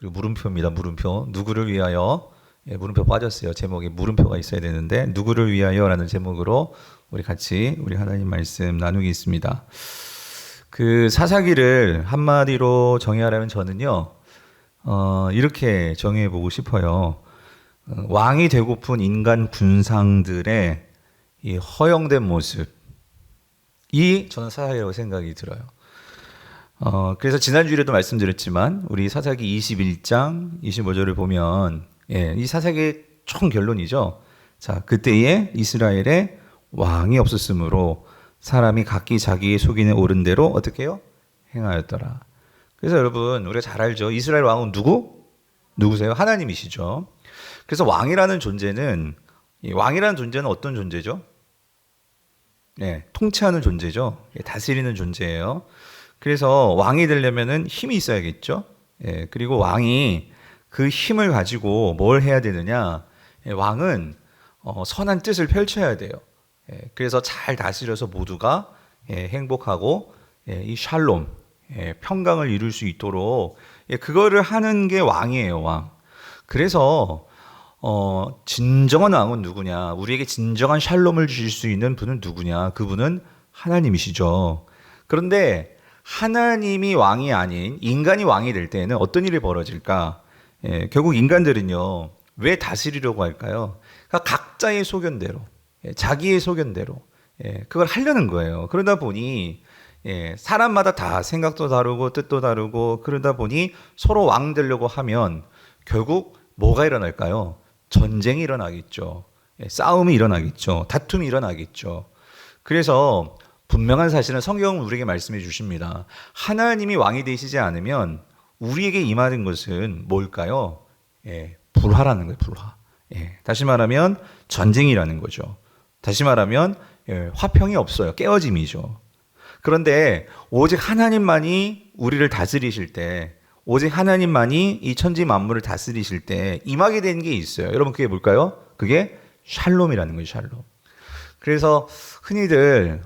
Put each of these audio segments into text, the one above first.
그리고 물음표입니다. 물음표. 누구를 위하여? 물음표 빠졌어요. 제목에 물음표가 있어야 되는데 누구를 위하여라는 제목으로 우리 같이 우리 하나님 말씀 나누겠습니다. 그 사사기를 한마디로 정의하라면 저는요, 이렇게 정의해 보고 싶어요. 왕이 되고픈 인간 군상들의 이 허영된 모습이 저는 사사기라고 생각이 들어요. 그래서 지난주에도 말씀드렸지만 우리 사사기 21장 25절을 보면 이 사사기의 총 결론이죠. 자, 그때에 이스라엘에 왕이 없었으므로 사람이 각기 자기의 속인에 옳은 대로 어떻게 해요? 행하였더라. 그래서 여러분 우리가 잘 알죠. 이스라엘 왕은 누구세요? 하나님이시죠. 그래서 왕이라는 존재는 어떤 존재죠? 통치하는 존재죠. 다스리는 존재예요. 그래서 왕이 되려면은 힘이 있어야겠죠. 그리고 왕이 그 힘을 가지고 뭘 해야 되느냐? 왕은 선한 뜻을 펼쳐야 돼요. 그래서 잘 다스려서 모두가 행복하고 이 샬롬, 평강을 이룰 수 있도록 그거를 하는 게 왕이에요, 왕. 그래서 진정한 왕은 누구냐? 우리에게 진정한 샬롬을 주실 수 있는 분은 누구냐? 그분은 하나님이시죠. 그런데 하나님이 왕이 아닌 인간이 왕이 될 때는 어떤 일이 벌어질까? 결국 인간들은요, 왜 다스리려고 할까요? 그러니까 각자의 소견대로, 자기의 소견대로, 그걸 하려는 거예요. 그러다 보니, 사람마다 다 생각도 다르고 뜻도 다르고 그러다 보니 서로 왕 되려고 하면 결국 뭐가 일어날까요? 전쟁이 일어나겠죠. 싸움이 일어나겠죠. 다툼이 일어나겠죠. 그래서 분명한 사실은 성경은 우리에게 말씀해 주십니다. 하나님이 왕이 되시지 않으면 우리에게 임하는 것은 뭘까요? 불화라는 거예요, 불화. 다시 말하면 전쟁이라는 거죠. 다시 말하면 화평이 없어요. 깨어짐이죠. 그런데 오직 하나님만이 우리를 다스리실 때, 오직 하나님만이 이 천지 만물을 다스리실 때 임하게 된 게 있어요. 여러분 그게 뭘까요? 그게 샬롬이라는 거예요, 샬롬. 그래서 흔히들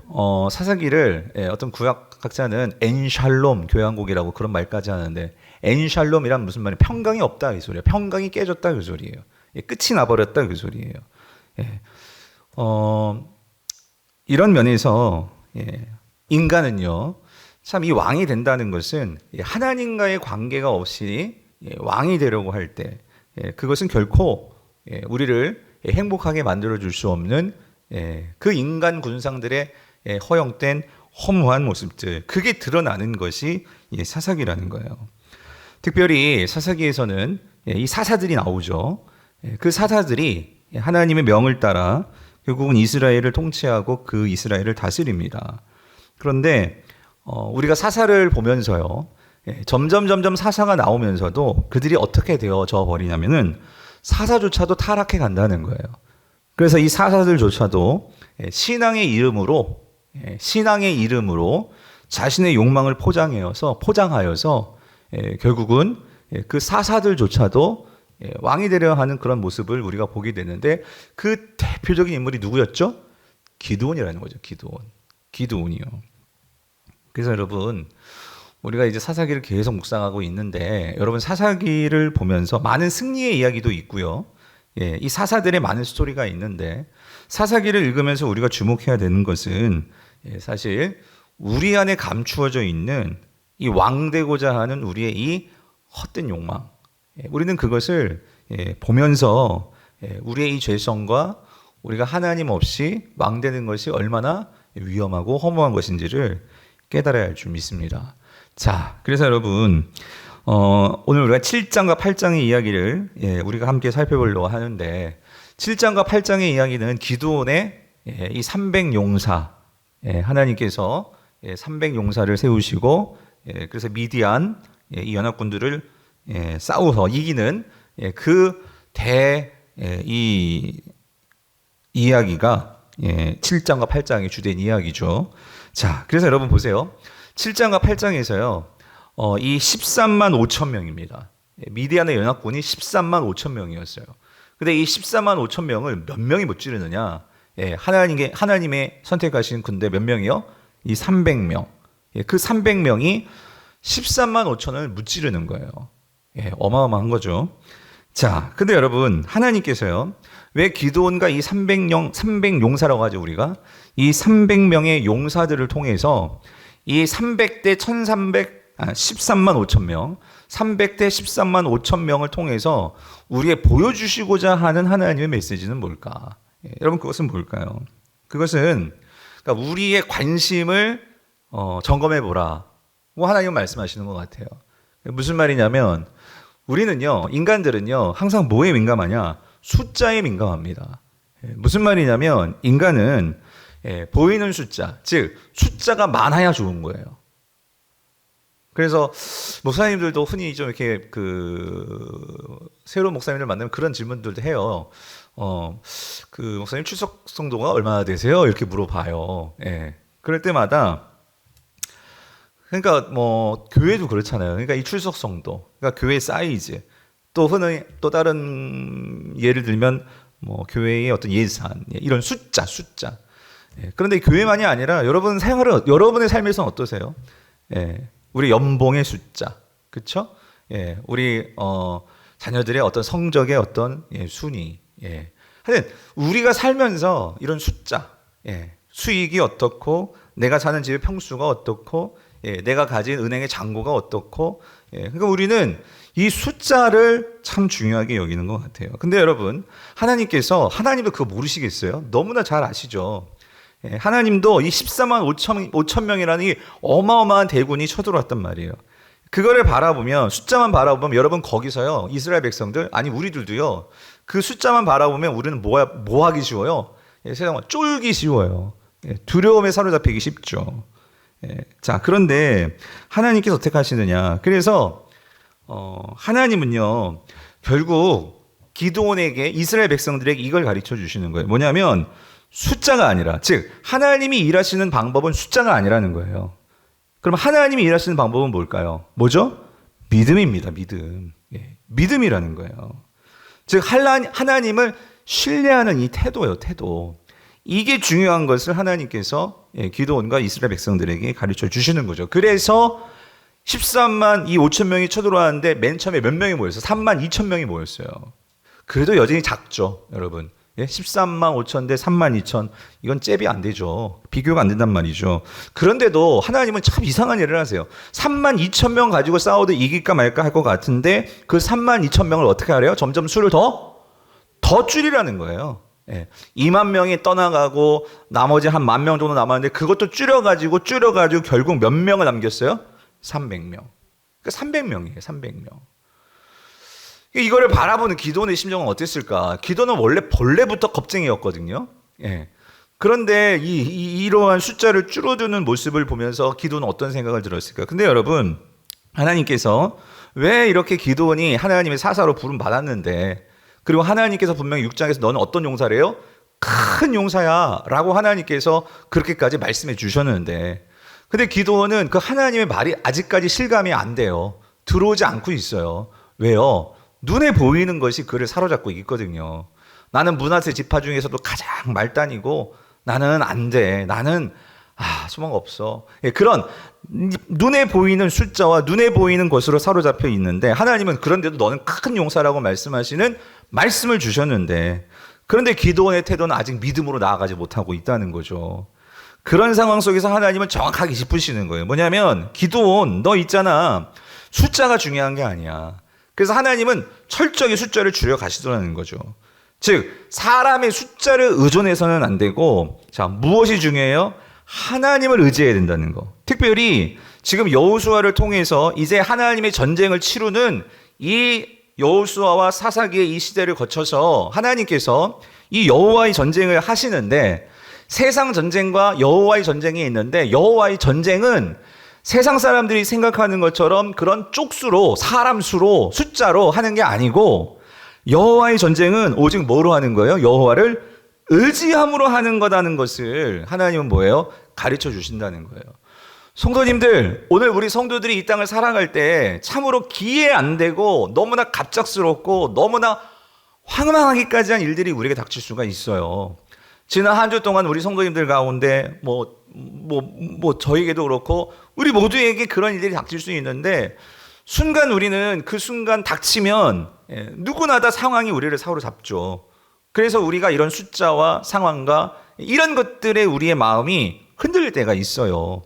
사사기를 어떤 구약학자는 엔샬롬 교향곡이라고 그런 말까지 하는데, 엔샬롬이란 무슨 말이에요? 평강이 없다 이 소리예요. 평강이 깨졌다 그 소리예요. 끝이 나버렸다 그 소리예요. 이런 면에서 인간은요, 참 이 왕이 된다는 것은 하나님과의 관계가 없이 왕이 되려고 할 때 그것은 결코 우리를 행복하게 만들어 줄 수 없는 그 인간 군상들의 허영된 허무한 모습들, 그게 드러나는 것이 사사기라는 거예요. 특별히 사사기에서는 이 사사들이 나오죠. 그 사사들이 하나님의 명을 따라 결국은 이스라엘을 통치하고 그 이스라엘을 다스립니다. 그런데 우리가 사사를 보면서요, 점점 사사가 나오면서도 그들이 어떻게 되어져 버리냐면은 사사조차도 타락해 간다는 거예요. 그래서 이 사사들조차도 신앙의 이름으로 자신의 욕망을 포장하여서 결국은 그 사사들조차도 왕이 되려 하는 그런 모습을 우리가 보게 되는데, 그 대표적인 인물이 누구였죠? 기드온이라는 거죠. 기드온이요. 그래서 여러분, 우리가 이제 사사기를 계속 묵상하고 있는데, 여러분 사사기를 보면서 많은 승리의 이야기도 있고요. 이 사사들의 많은 스토리가 있는데, 사사기를 읽으면서 우리가 주목해야 되는 것은 사실 우리 안에 감추어져 있는 이 왕 되고자 하는 우리의 이 헛된 욕망. 우리는 그것을 보면서 우리의 이 죄성과 우리가 하나님 없이 왕 되는 것이 얼마나 위험하고 허무한 것인지를 깨달아야 할 줄 믿습니다. 자, 그래서 여러분, 오늘 우리가 7장과 8장의 이야기를 우리가 함께 살펴보려고 하는데, 7장과 8장의 이야기는 기드온의 이 300용사, 하나님께서 300용사를 세우시고 그래서 미디안 이 연합군들을 싸워서 이기는 이 이야기가 7장과 8장의 주된 이야기죠. 자, 그래서 여러분 보세요. 7장과 8장에서요, 이 13만 5천 명입니다. 미디안의 연합군이 13만 5천 명이었어요. 근데 이 14만 5천 명을 몇 명이 못 지르느냐? 하나님의 선택하신 군대 몇 명이요? 이 300명. 그 300명이 13만 5천을 무찌르는 거예요. 어마어마한 거죠. 자, 근데 여러분, 하나님께서요, 왜 기드온과 이 300용사라고 하죠, 우리가? 이 300명의 용사들을 통해서 이 300대 13만 5천 명, 300대 13만 5천 명을 통해서 우리에 보여주시고자 하는 하나님의 메시지는 뭘까? 여러분, 그것은 뭘까요? 그것은 그러니까 우리의 관심을 점검해 보라. 뭐 하나님은 말씀하시는 것 같아요. 무슨 말이냐면 우리는요, 인간들은요, 항상 뭐에 민감하냐? 숫자에 민감합니다. 무슨 말이냐면 인간은 보이는 숫자, 즉 숫자가 많아야 좋은 거예요. 그래서 목사님들도 흔히 좀 이렇게 새로운 목사님들 만나면 그런 질문들도 해요. 목사님 출석 성도가 얼마나 되세요? 이렇게 물어봐요. 그럴 때마다 그러니까 뭐 교회도 그렇잖아요. 그러니까 이 출석 성도, 그러니까 교회 사이즈, 또 흔히 또 다른 예를 들면 뭐 교회의 어떤 예산, 이런 숫자. 그런데 교회만이 아니라 여러분의 삶에서는 어떠세요? 우리 연봉의 숫자, 그렇죠? 우리 자녀들의 어떤 성적의 어떤 순위, 하여튼 우리가 살면서 이런 숫자, 수익이 어떻고, 내가 사는 집의 평수가 어떻고, 내가 가진 은행의 잔고가 어떻고, 그러니까 우리는 이 숫자를 참 중요하게 여기는 것 같아요. 근데 여러분, 하나님도 그거 모르시겠어요? 너무나 잘 아시죠? 하나님도 이 14만 5천 명이라는 이 어마어마한 대군이 쳐들어왔단 말이에요. 그거를 바라보면, 숫자만 바라보면 여러분 거기서요, 이스라엘 백성들, 아니 우리들도요, 그 숫자만 바라보면 우리는 뭐 하기 쉬워요? 세상은 쫄기 쉬워요. 두려움에 사로잡히기 쉽죠. 자, 그런데 하나님께서 어떻게 하시느냐? 그래서 하나님은요, 결국 기드온에게, 이스라엘 백성들에게 이걸 가르쳐 주시는 거예요. 뭐냐면 숫자가 아니라, 즉 하나님이 일하시는 방법은 숫자가 아니라는 거예요. 그럼 하나님이 일하시는 방법은 뭘까요? 뭐죠? 믿음입니다. 믿음이라는 거예요. 즉 하나님을 신뢰하는 이 태도예요. 태도. 이게 중요한 것을 하나님께서 기드온과 이스라엘 백성들에게 가르쳐 주시는 거죠. 그래서 13만 5천 명이 쳐들어왔는데 맨 처음에 몇 명이 모였어요? 3만 2천 명이 모였어요. 그래도 여전히 작죠, 여러분. 13만 5천 대 3만 2천, 이건 잽이 안 되죠. 비교가 안 된단 말이죠. 그런데도 하나님은 참 이상한 일을 하세요. 3만 2천 명 가지고 싸워도 이길까 말까 할 것 같은데 그 3만 2천 명을 어떻게 하래요? 점점 수를 더 줄이라는 거예요. 2만 명이 떠나가고 나머지 한 1만 명 정도 남았는데 그것도 줄여가지고 결국 몇 명을 남겼어요? 300명. 그러니까 300명이에요. 300명. 이거를 바라보는 기드온의 심정은 어땠을까? 기드온은 원래 본래부터 겁쟁이였거든요. 그런데 이러한 숫자를 줄어드는 모습을 보면서 기드온은 어떤 생각을 들었을까? 근데 여러분, 하나님께서 왜 이렇게 기드온이 하나님의 사사로 부름 받았는데, 그리고 하나님께서 분명히 6장에서 너는 어떤 용사래요? 큰 용사야 라고 하나님께서 그렇게까지 말씀해 주셨는데, 근데 기드온은 그 하나님의 말이 아직까지 실감이 안 돼요. 들어오지 않고 있어요. 왜요? 눈에 보이는 것이 그를 사로잡고 있거든요. 나는 므낫세 지파 중에서도 가장 말단이고 나는 안 돼. 나는 소망 없어. 그런 눈에 보이는 숫자와 눈에 보이는 것으로 사로잡혀 있는데, 하나님은 그런데도 너는 큰 용사라고 말씀하시는 말씀을 주셨는데, 그런데 기드온의 태도는 아직 믿음으로 나아가지 못하고 있다는 거죠. 그런 상황 속에서 하나님은 정확하게 짚으시는 거예요. 뭐냐면, 기드온, 너 있잖아. 숫자가 중요한 게 아니야. 그래서 하나님은 철저히 숫자를 줄여 가시더라는 거죠. 즉 사람의 숫자를 의존해서는 안 되고, 자, 무엇이 중요해요? 하나님을 의지해야 된다는 거. 특별히 지금 여호수아를 통해서 이제 하나님의 전쟁을 치르는 이 여호수아와 사사기의 이 시대를 거쳐서 하나님께서 이 여호와의 전쟁을 하시는데, 세상 전쟁과 여호와의 전쟁이 있는데, 여호와의 전쟁은 세상 사람들이 생각하는 것처럼 그런 쪽수로, 사람 수로, 숫자로 하는 게 아니고, 여호와의 전쟁은 오직 뭐로 하는 거예요? 여호와를 의지함으로 하는 거라는 것을 하나님은 뭐예요? 가르쳐 주신다는 거예요. 성도님들, 오늘 우리 성도들이 이 땅을 살아갈 때 참으로 기회 안 되고 너무나 갑작스럽고 너무나 황망하기까지 한 일들이 우리에게 닥칠 수가 있어요. 지난 한 주 동안 우리 성도님들 가운데 저에게도 그렇고 우리 모두에게 그런 일들이 닥칠 수 있는데, 순간 우리는 그 순간 닥치면 누구나 다 상황이 우리를 사로잡죠. 그래서 우리가 이런 숫자와 상황과 이런 것들에 우리의 마음이 흔들릴 때가 있어요.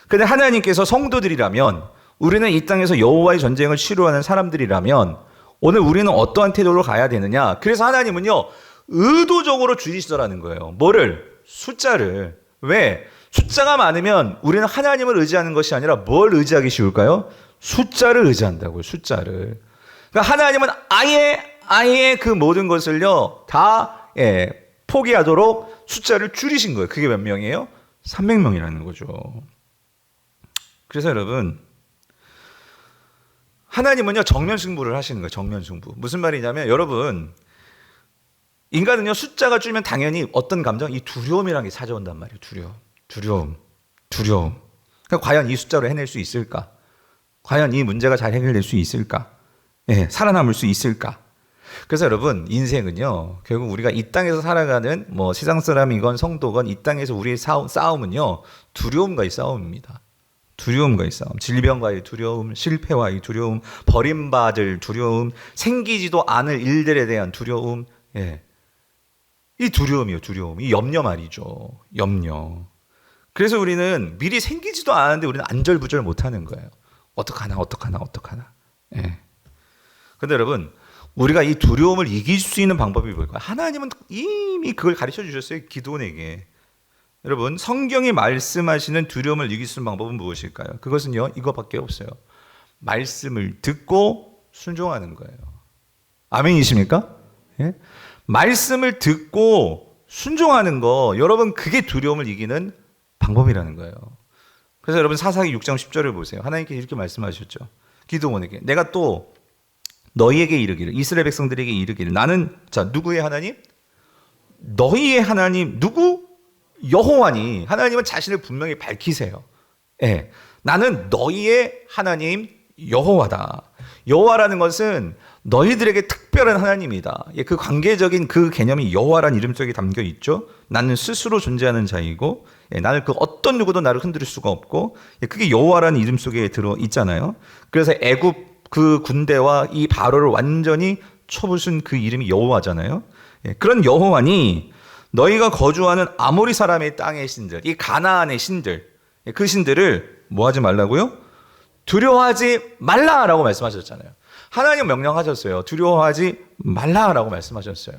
근데 하나님께서 성도들이라면, 우리는 이 땅에서 여호와의 전쟁을 치루하는 사람들이라면 오늘 우리는 어떠한 태도로 가야 되느냐? 그래서 하나님은요, 의도적으로 줄이시더라는 거예요. 뭐를? 숫자를. 왜? 숫자가 많으면 우리는 하나님을 의지하는 것이 아니라 뭘 의지하기 쉬울까요? 숫자를 의지한다고요. 숫자를. 그러니까 하나님은 아예 그 모든 것을요 다 포기하도록 숫자를 줄이신 거예요. 그게 몇 명이에요? 300명이라는 거죠. 그래서 여러분, 하나님은요 정면 승부를 하시는 거예요. 정면 승부. 무슨 말이냐면, 여러분, 인간은요 숫자가 줄면 당연히 어떤 감정? 이 두려움이라는 게 찾아온단 말이에요. 두려움. 그러니까 과연 이 숫자로 해낼 수 있을까? 과연 이 문제가 잘 해결될 수 있을까? 살아남을 수 있을까? 그래서 여러분, 인생은요 결국 우리가 이 땅에서 살아가는 세상 사람이건 성도건 이 땅에서 우리의 싸움은요 두려움과의 싸움입니다. 두려움과의 싸움, 질병과의 두려움, 실패와의 두려움, 버림받을 두려움, 생기지도 않을 일들에 대한 두려움. 이 두려움이요, 두려움. 이 염려 말이죠. 염려. 그래서 우리는 미리 생기지도 않았는데 우리는 안절부절 못하는 거예요. 어떡하나. 근데 여러분, 우리가 이 두려움을 이길 수 있는 방법이 뭘까요? 하나님은 이미 그걸 가르쳐 주셨어요. 기드온에게. 여러분, 성경이 말씀하시는 두려움을 이길 수 있는 방법은 무엇일까요? 그것은요, 이거밖에 없어요. 말씀을 듣고 순종하는 거예요. 아멘이십니까? 말씀을 듣고 순종하는 거, 여러분, 그게 두려움을 이기는 방법이라는 거예요. 그래서 여러분, 사사기 6장 10절을 보세요. 하나님께서 이렇게 말씀하셨죠. 기드온에게 내가 또 너희에게 이르기를, 이스라엘 백성들에게 이르기를, 나는, 자, 누구의 하나님? 너희의 하나님. 누구? 여호와니. 하나님은 자신을 분명히 밝히세요. 나는 너희의 하나님 여호와다. 여호와라는 것은 너희들에게 특별한 하나님이다. 그 관계적인 그 개념이 여호와라는 이름 속에 담겨 있죠. 나는 스스로 존재하는 자이고, 나는 그 어떤 누구도 나를 흔들 수가 없고, 그게 여호와라는 이름 속에 들어 있잖아요. 그래서 애굽 그 군대와 이 바로를 완전히 쳐부순 그 이름이 여호와잖아요. 그런 여호와니, 너희가 거주하는 아모리 사람의 땅의 신들, 이 가나안의 신들, 그 신들을 뭐 하지 말라고요? 두려워하지 말라라고 말씀하셨잖아요. 하나님 명령하셨어요. 두려워하지 말라라고 말씀하셨어요.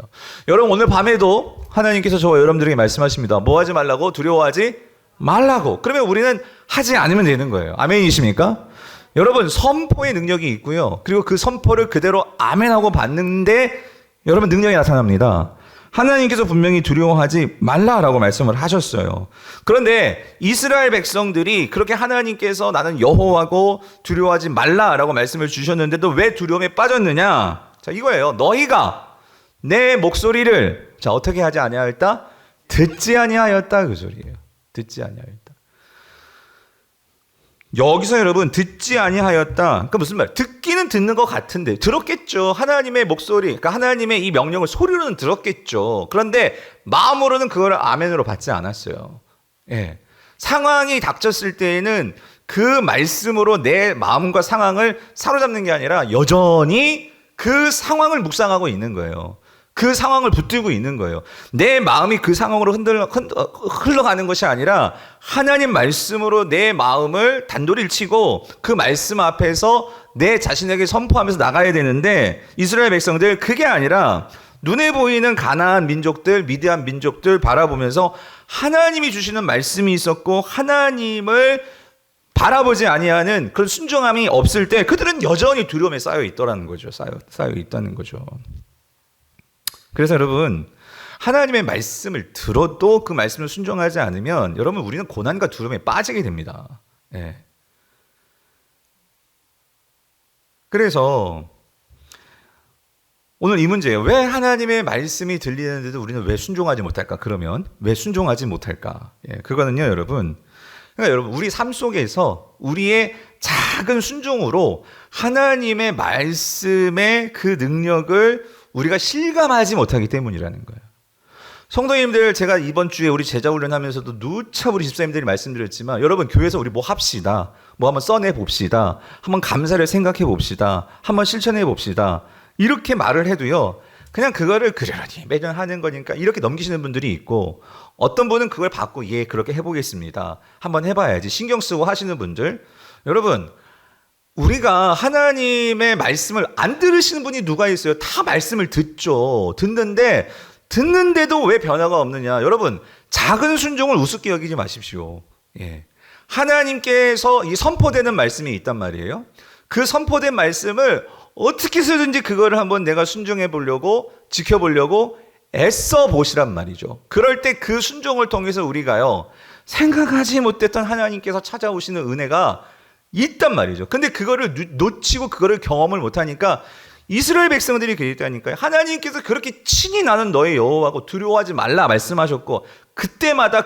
여러분, 오늘 밤에도 하나님께서 저와 여러분들에게 말씀하십니다. 뭐 하지 말라고? 두려워하지 말라고. 그러면 우리는 하지 않으면 되는 거예요. 아멘이십니까? 여러분, 선포의 능력이 있고요. 그리고 그 선포를 그대로 아멘하고 받는데 여러분, 능력이 나타납니다. 하나님께서 분명히 두려워하지 말라라고 말씀을 하셨어요. 그런데 이스라엘 백성들이 그렇게 하나님께서 나는 여호와고 두려워하지 말라라고 말씀을 주셨는데도 왜 두려움에 빠졌느냐? 자, 이거예요. 너희가 내 목소리를, 자, 어떻게 하지 아니하였다? 듣지 아니하였다, 그 소리예요. 듣지 아니하였다. 여기서 여러분, 듣지 아니하였다. 그러니까 무슨 말? 듣기는 듣는 것 같은데, 들었겠죠. 하나님의 목소리, 그러니까 하나님의 이 명령을 소리로는 들었겠죠. 그런데 마음으로는 그걸 아멘으로 받지 않았어요. 상황이 닥쳤을 때에는 그 말씀으로 내 마음과 상황을 사로잡는 게 아니라 여전히 그 상황을 묵상하고 있는 거예요. 그 상황을 붙들고 있는 거예요. 내 마음이 그 상황으로 흘러가는 것이 아니라 하나님 말씀으로 내 마음을 단도리를 치고 그 말씀 앞에서 내 자신에게 선포하면서 나가야 되는데, 이스라엘 백성들 그게 아니라 눈에 보이는 가나안 민족들, 미디안 민족들 바라보면서 하나님이 주시는 말씀이 있었고 하나님을 바라보지 아니하는 그런 순종함이 없을 때 그들은 여전히 두려움에 쌓여 있더라는 거죠. 쌓여 있다는 거죠. 그래서 여러분, 하나님의 말씀을 들어도 그 말씀을 순종하지 않으면 여러분, 우리는 고난과 두려움에 빠지게 됩니다. 그래서 오늘 이 문제예요. 왜 하나님의 말씀이 들리는데도 우리는 왜 순종하지 못할까? 그러면 왜 순종하지 못할까? 그거는요, 여러분, 그러니까 여러분, 우리 삶 속에서 우리의 작은 순종으로 하나님의 말씀의 그 능력을 우리가 실감하지 못하기 때문이라는 거예요. 성도님들, 제가 이번 주에 우리 제자훈련하면서도 누차 우리 집사님들이 말씀드렸지만, 여러분 교회에서 우리 뭐 합시다, 뭐 한번 써내 봅시다, 한번 감사를 생각해 봅시다, 한번 실천해 봅시다, 이렇게 말을 해도요, 그냥 그거를 그러니 매년 하는 거니까 이렇게 넘기시는 분들이 있고, 어떤 분은 그걸 받고 예 그렇게 해보겠습니다, 한번 해봐야지 신경 쓰고 하시는 분들, 여러분 우리가 하나님의 말씀을 안 들으시는 분이 누가 있어요? 다 말씀을 듣죠. 듣는데도 왜 변화가 없느냐? 여러분, 작은 순종을 우습게 여기지 마십시오. 예. 하나님께서 이 선포되는 말씀이 있단 말이에요. 그 선포된 말씀을 어떻게 해서든지 그거를 한번 내가 순종해 보려고, 지켜보려고 애써 보시란 말이죠. 그럴 때 그 순종을 통해서 우리가요, 생각하지 못했던 하나님께서 찾아오시는 은혜가 있단 말이죠. 근데 그거를 놓치고 그거를 경험을 못하니까 이스라엘 백성들이 그랬다니까요. 하나님께서 그렇게 친히 나는 너의 여호와고 두려워하지 말라 말씀하셨고, 그때마다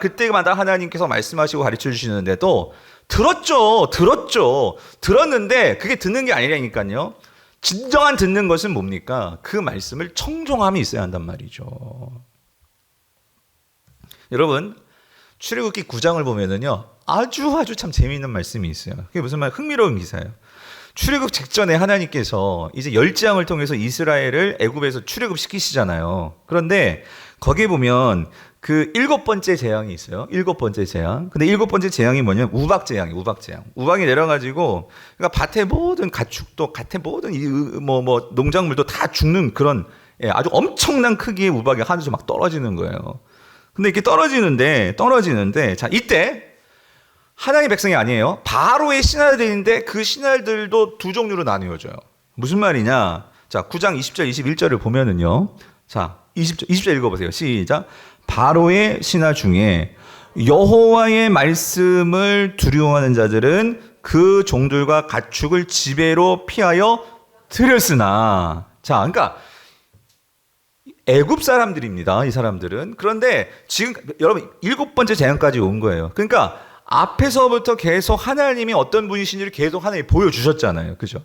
하나님께서 말씀하시고 가르쳐 주시는데도 들었는데 그게 듣는 게 아니라니까요. 진정한 듣는 것은 뭡니까? 그 말씀을 청종함이 있어야 한단 말이죠. 여러분, 출애굽기 9장을 보면은요, 아주 참 재미있는 말씀이 있어요. 그게 무슨 말, 흥미로운 기사예요. 출애굽 직전에 하나님께서 이제 열지왕을 통해서 이스라엘을 애굽에서 출애굽시키시잖아요. 그런데 거기에 보면 그 7번째 재앙이 있어요. 7번째 재앙. 근데 7번째 재앙이 뭐냐면 우박재앙이에요. 우박이 내려가지고, 그러니까 밭의 모든 가축도, 밭의 모든 농작물도 다 죽는 그런, 예, 아주 엄청난 크기의 우박이 하늘에서 막 떨어지는 거예요. 근데 이렇게 떨어지는데, 자, 이때 하나님의 백성이 아니에요. 바로의 신하들인데 그 신하들도 두 종류로 나뉘어져요. 무슨 말이냐? 자, 9장 20절, 21절을 보면은요. 자, 20절 읽어보세요. 시작. 바로의 신하 중에 여호와의 말씀을 두려워하는 자들은 그 종들과 가축을 지배로 피하여 들였으나. 자, 그러니까 애굽 사람들입니다. 이 사람들은. 그런데 지금 여러분 7번째 재앙까지 온 거예요. 그러니까 앞에서부터 계속 하나님이 어떤 분이신지를 계속 하나님이 보여주셨잖아요. 그죠?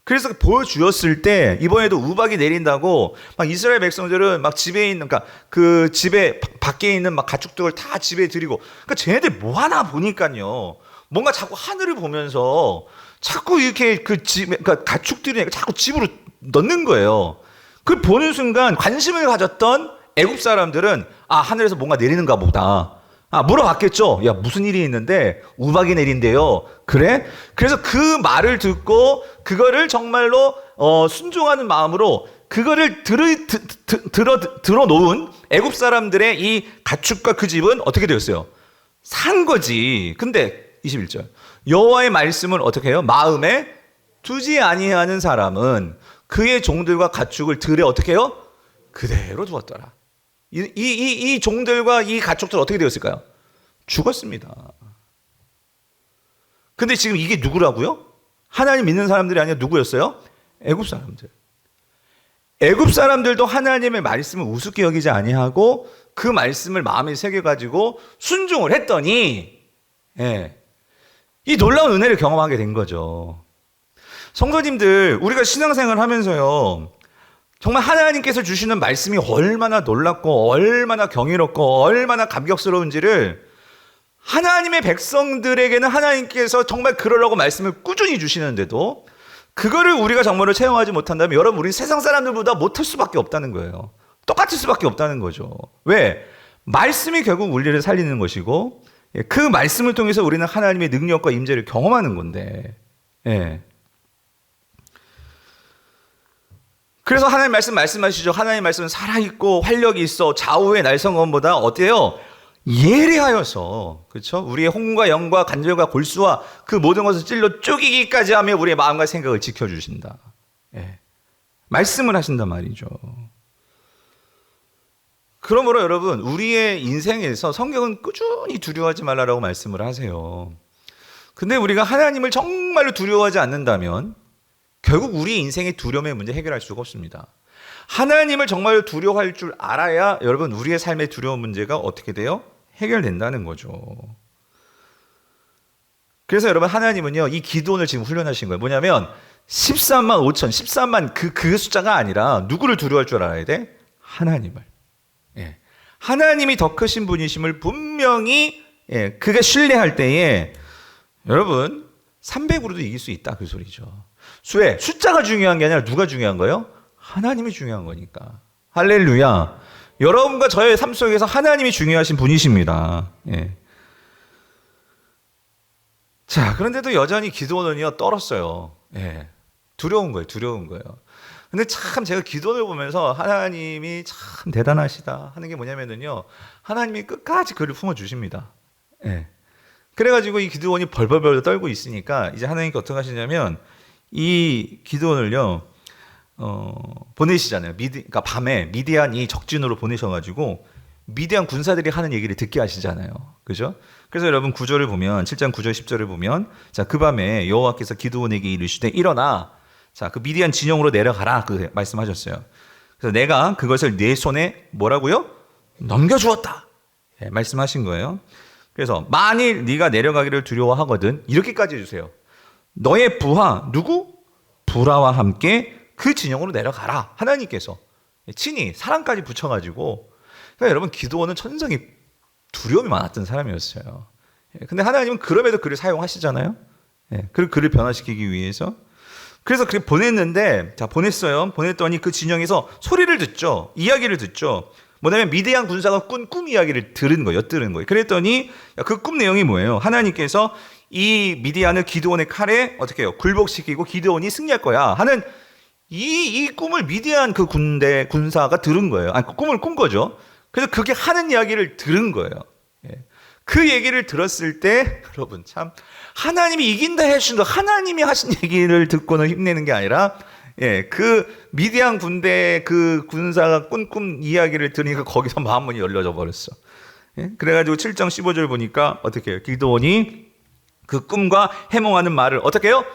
그래서 보여주었을 때 이번에도 우박이 내린다고 막 이스라엘 백성들은 막 집에 있는, 그러니까 그 집에 밖에 있는 막 가축들을 다 집에 들이고, 그러니까 쟤네들 뭐 하나 보니까요, 뭔가 자꾸 하늘을 보면서 자꾸 이렇게 그 집, 그러니까 가축들이 자꾸 집으로 넣는 거예요. 그걸 보는 순간 관심을 가졌던 애굽 사람들은 아, 하늘에서 뭔가 내리는가 보다. 아, 물어봤겠죠. 야, 무슨 일이 있는데 우박이 내린대요. 그래? 그래서 그 말을 듣고 그거를 정말로 순종하는 마음으로 그거를 들어놓은 애굽 사람들의 이 가축과 그 집은 어떻게 되었어요? 산 거지. 근데 21절. 여호와의 말씀을 어떻게 해요? 마음에 두지 아니하는 사람은 그의 종들과 가축을 들에 어떻게 해요? 그대로 두었더라. 이 종들과 이 가축들 어떻게 되었을까요? 죽었습니다. 근데 지금 이게 누구라고요? 하나님 믿는 사람들이 아니라 누구였어요? 애굽 사람들. 애굽 사람들도 하나님의 말씀을 우습게 여기지 아니하고 그 말씀을 마음에 새겨가지고 순종을 했더니, 예, 이 놀라운 은혜를 경험하게 된 거죠. 성도님들, 우리가 신앙생활 하면서요, 정말 하나님께서 주시는 말씀이 얼마나 놀랍고 얼마나 경이롭고 얼마나 감격스러운지를 하나님의 백성들에게는 하나님께서 정말 그러라고 말씀을 꾸준히 주시는데도 그거를 우리가 정말로 체험하지 못한다면 여러분, 우리는 세상 사람들보다 못할 수밖에 없다는 거예요. 똑같을 수밖에 없다는 거죠. 왜? 말씀이 결국 우리를 살리는 것이고 그 말씀을 통해서 우리는 하나님의 능력과 임재를 경험하는 건데, 예. 그래서 하나님 말씀하시죠. 하나님 말씀은 살아있고 활력이 있어 좌우의 날성검보다 어때요? 예리하여서, 그렇죠? 우리의 혼과 영과 관절과 골수와 그 모든 것을 찔러 쪼개기까지 하며 우리의 마음과 생각을 지켜주신다. 예. 말씀을 하신단 말이죠. 그러므로 여러분, 우리의 인생에서 성경은 꾸준히 두려워하지 말라라고 말씀을 하세요. 근데 우리가 하나님을 정말로 두려워하지 않는다면 결국 우리 인생의 두려움의 문제 해결할 수가 없습니다. 하나님을 정말 두려워할 줄 알아야 여러분, 우리의 삶의 두려운 문제가 어떻게 돼요? 해결된다는 거죠. 그래서 여러분, 하나님은요, 이 기도원을 지금 훈련하신 거예요. 뭐냐면 13만 5천, 13만 그 숫자가 아니라 누구를 두려워할 줄 알아야 돼? 하나님을. 예. 하나님이 더 크신 분이심을 분명히 그게 신뢰할 때에 여러분 300으로도 이길 수 있다 그 소리죠. 숫자가 중요한 게 아니라 누가 중요한 거예요? 하나님이 중요한 거니까. 할렐루야. 여러분과 저의 삶 속에서 하나님이 중요하신 분이십니다. 예. 자, 그런데도 여전히 기도원은요 떨었어요. 예. 두려운 거예요. 근데 참 제가 기도원을 보면서 하나님이 참 대단하시다 하는 게 뭐냐면요, 하나님이 끝까지 그를 품어주십니다. 예. 그래가지고 이 기도원이 벌벌벌 떨고 있으니까 이제 하나님께 어떻게 하시냐면 이 기도원을요 보내시잖아요. 그러니까 밤에 미디안 이 적진으로 보내셔가지고 미디안 군사들이 하는 얘기를 듣게 하시잖아요. 그죠? 그래서 여러분 9절을 보면 7장 9절 10절을 보면 자, 그 밤에 여호와께서 기드온에게 이르시되 일어나 자, 그 미디안 진영으로 내려가라 그 말씀하셨어요. 그래서 내가 그것을 네 손에 뭐라고요? 넘겨주었다. 네, 말씀하신 거예요. 그래서 만일 네가 내려가기를 두려워하거든 이렇게까지 해주세요. 너의 부하 누구? 부라와 함께 그 진영으로 내려가라. 하나님께서 친히 사랑까지 붙여가지고 그러니까 여러분 기드온은 천성이 두려움이 많았던 사람이었어요. 근데 하나님은 그럼에도 그를 사용하시잖아요. 그를 변화시키기 위해서. 그래서 그렇게 보냈는데 자 보냈어요. 보냈더니 그 진영에서 소리를 듣죠. 이야기를 듣죠. 뭐냐면 미디안 군사가 꾼 꿈 이야기를 들은 거예요. 엿들은 거예요. 그랬더니 그 꿈 내용이 뭐예요? 하나님께서 이 미디안을 기드온의 칼에 어떻게 해요? 굴복시키고 기드온이 승리할 거야 하는 이 꿈을 미디안 그 군사가 들은 거예요. 아니, 꿈을 꾼 거죠. 그래서 그게 하는 이야기를 들은 거예요. 그 얘기를 들었을 때 여러분 참 하나님이 이긴다 해주신다 하나님이 하신 얘기를 듣고는 힘내는 게 아니라 그 미디안 군대 그 군사가 꾼 꿈 이야기를 들으니까 거기서 마음문이 열려져 버렸어. 그래가지고 7장 15절 보니까 어떻게 해요? 기드온이 그 꿈과 해몽하는 말을 어떻게 해요?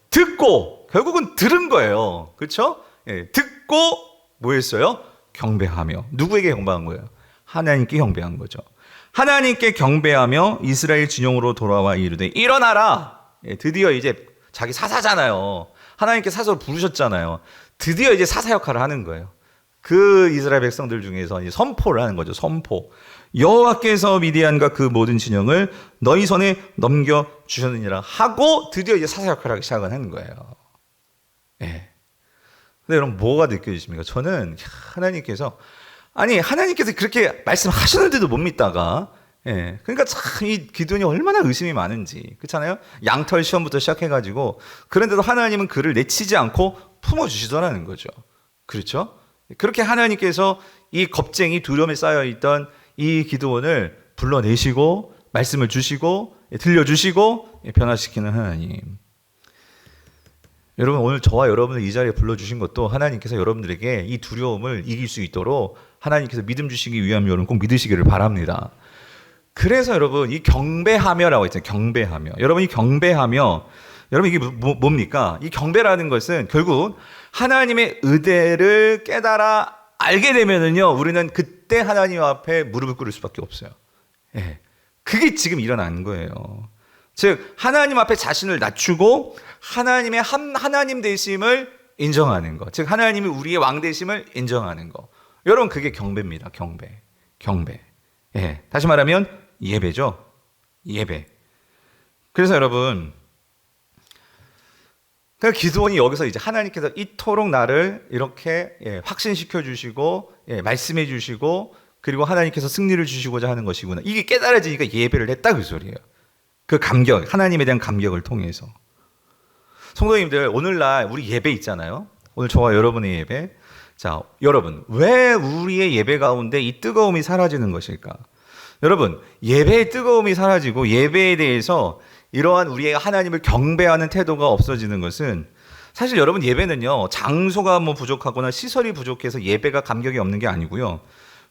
듣고 결국은 들은 거예요. 그렇죠? 듣고 뭐 했어요? 경배하며. 누구에게 경배한 거예요? 하나님께 경배한 거죠. 하나님께 경배하며 이스라엘 진영으로 돌아와 이르되 일어나라. 드디어 이제 자기 사사잖아요. 하나님께 사사로 부르셨잖아요. 드디어 이제 사사 역할을 하는 거예요. 그 이스라엘 백성들 중에서 이제 선포를 하는 거죠. 선포. 여호와께서 미디안과 그 모든 진영을 너희 손에 넘겨 주셨느니라 하고 드디어 이제 사사 역할을 하기 시작하는 거예요. 예. 근데 여러분 뭐가 느껴지십니까? 저는 하나님께서 그렇게 말씀하셨는데도 못 믿다가 그러니까 참 이 기도원이 얼마나 의심이 많은지 그렇잖아요. 양털 시험부터 시작해가지고 그런데도 하나님은 그를 내치지 않고 품어주시더라는 거죠. 그렇죠? 그렇게 하나님께서 이 겁쟁이 두려움에 쌓여있던 이 기드온을 불러내시고 말씀을 주시고 들려주시고 변화시키는 하나님. 여러분 오늘 저와 여러분을 이 자리에 불러주신 것도 하나님께서 여러분들에게 이 두려움을 이길 수 있도록 하나님께서 믿음 주시기 위함 여러분 꼭 믿으시기를 바랍니다. 그래서 여러분 이 경배하며라고 했잖아요. 경배하며. 여러분 이 경배하며 여러분 이게 뭡니까? 이 경배라는 것은 결국 하나님의 의대를 깨달아 알게 되면은요 우리는 그때 하나님 앞에 무릎을 꿇을 수밖에 없어요. 그게 지금 일어난 거예요. 즉 하나님 앞에 자신을 낮추고 하나님의 하나님 되심을 인정하는 것. 즉 하나님이 우리의 왕 되심을 인정하는 것. 여러분 그게 경배입니다. 경배. 다시 말하면 예배죠. 예배. 그래서 여러분 그 기드온이 여기서 이제 하나님께서 이토록 나를 이렇게 확신시켜 주시고 말씀해 주시고 그리고 하나님께서 승리를 주시고자 하는 것이구나. 이게 깨달아지니까 예배를 했다 그 소리예요. 그 감격, 하나님에 대한 감격을 통해서. 성도님들 오늘날 우리 예배 있잖아요. 오늘 저와 여러분의 예배. 자, 여러분 왜 우리의 예배 가운데 이 뜨거움이 사라지는 것일까? 여러분 예배의 뜨거움이 사라지고 예배에 대해서 이러한 우리의 하나님을 경배하는 태도가 없어지는 것은 사실 여러분 예배는요 장소가 뭐 부족하거나 시설이 부족해서 예배가 감격이 없는 게 아니고요.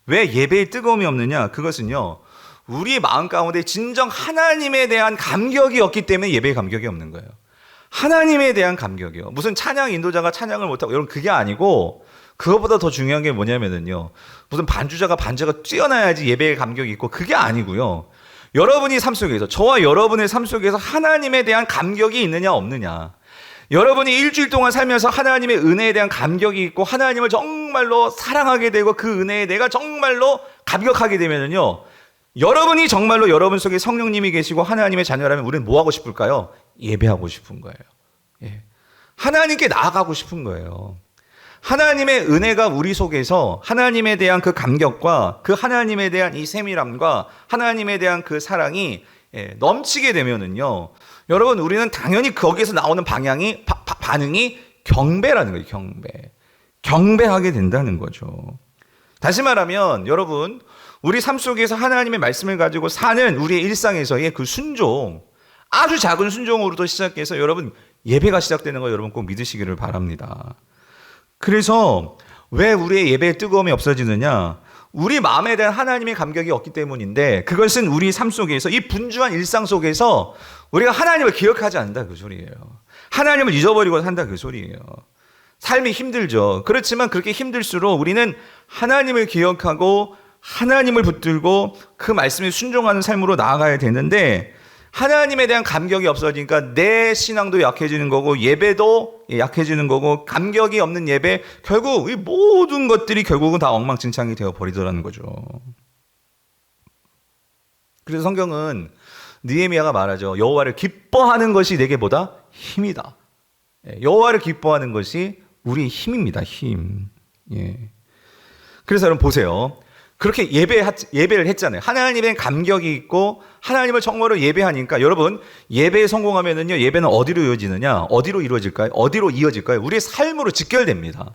왜 예배의 뜨거움이 없느냐? 그것은요 우리의 마음 가운데 진정 하나님에 대한 감격이 없기 때문에 예배의 감격이 없는 거예요. 하나님에 대한 감격이요. 무슨 찬양 인도자가 찬양을 못하고 여러분 그게 아니고 그것보다 더 중요한 게 뭐냐면은요 무슨 반주자가 반주가 뛰어나야지 예배의 감격이 있고 그게 아니고요. 여러분이 삶 속에서 저와 여러분의 삶 속에서 하나님에 대한 감격이 있느냐 없느냐. 여러분이 일주일 동안 살면서 하나님의 은혜에 대한 감격이 있고 하나님을 정말로 사랑하게 되고 그 은혜에 내가 정말로 감격하게 되면은요, 여러분이 정말로 여러분 속에 성령님이 계시고 하나님의 자녀라면 우리는 뭐 하고 싶을까요? 예배하고 싶은 거예요. 예. 하나님께 나아가고 싶은 거예요. 하나님의 은혜가 우리 속에서 하나님에 대한 그 감격과 그 하나님에 대한 이 세밀함과 하나님에 대한 그 사랑이 넘치게 되면은요, 여러분 우리는 당연히 거기에서 나오는 반응이 경배라는 거예요. 경배하게 된다는 거죠. 다시 말하면 여러분, 우리 삶 속에서 하나님의 말씀을 가지고 사는 우리의 일상에서의 그 순종, 아주 작은 순종으로도 시작해서 여러분 예배가 시작되는 거 여러분 꼭 믿으시기를 바랍니다. 그래서 왜 우리의 예배의 뜨거움이 없어지느냐? 우리 마음에 대한 하나님의 감격이 없기 때문인데, 그것은 우리 삶 속에서 이 분주한 일상 속에서 우리가 하나님을 기억하지 않는다 그 소리예요. 하나님을 잊어버리고 산다 그 소리예요. 삶이 힘들죠. 그렇지만 그렇게 힘들수록 우리는 하나님을 기억하고 하나님을 붙들고 그 말씀에 순종하는 삶으로 나아가야 되는데, 하나님에 대한 감격이 없어지니까 내 신앙도 약해지는 거고 예배도 약해지는 거고, 감격이 없는 예배, 결국 이 모든 것들이 결국은 다 엉망진창이 되어 버리더라는 거죠. 그래서 성경은 느헤미야가 말하죠. 여호와를 기뻐하는 것이 내게 뭐다? 힘이다. 여호와를 기뻐하는 것이 우리의 힘입니다. 힘. 예. 그래서 여러분 보세요. 그렇게 예배를 했잖아요. 하나님의 감격이 있고 하나님을 정말로 예배하니까, 여러분 예배에 성공하면은요, 예배는 어디로 이어지느냐? 어디로 이루어질까요? 어디로 이어질까요? 우리의 삶으로 직결됩니다.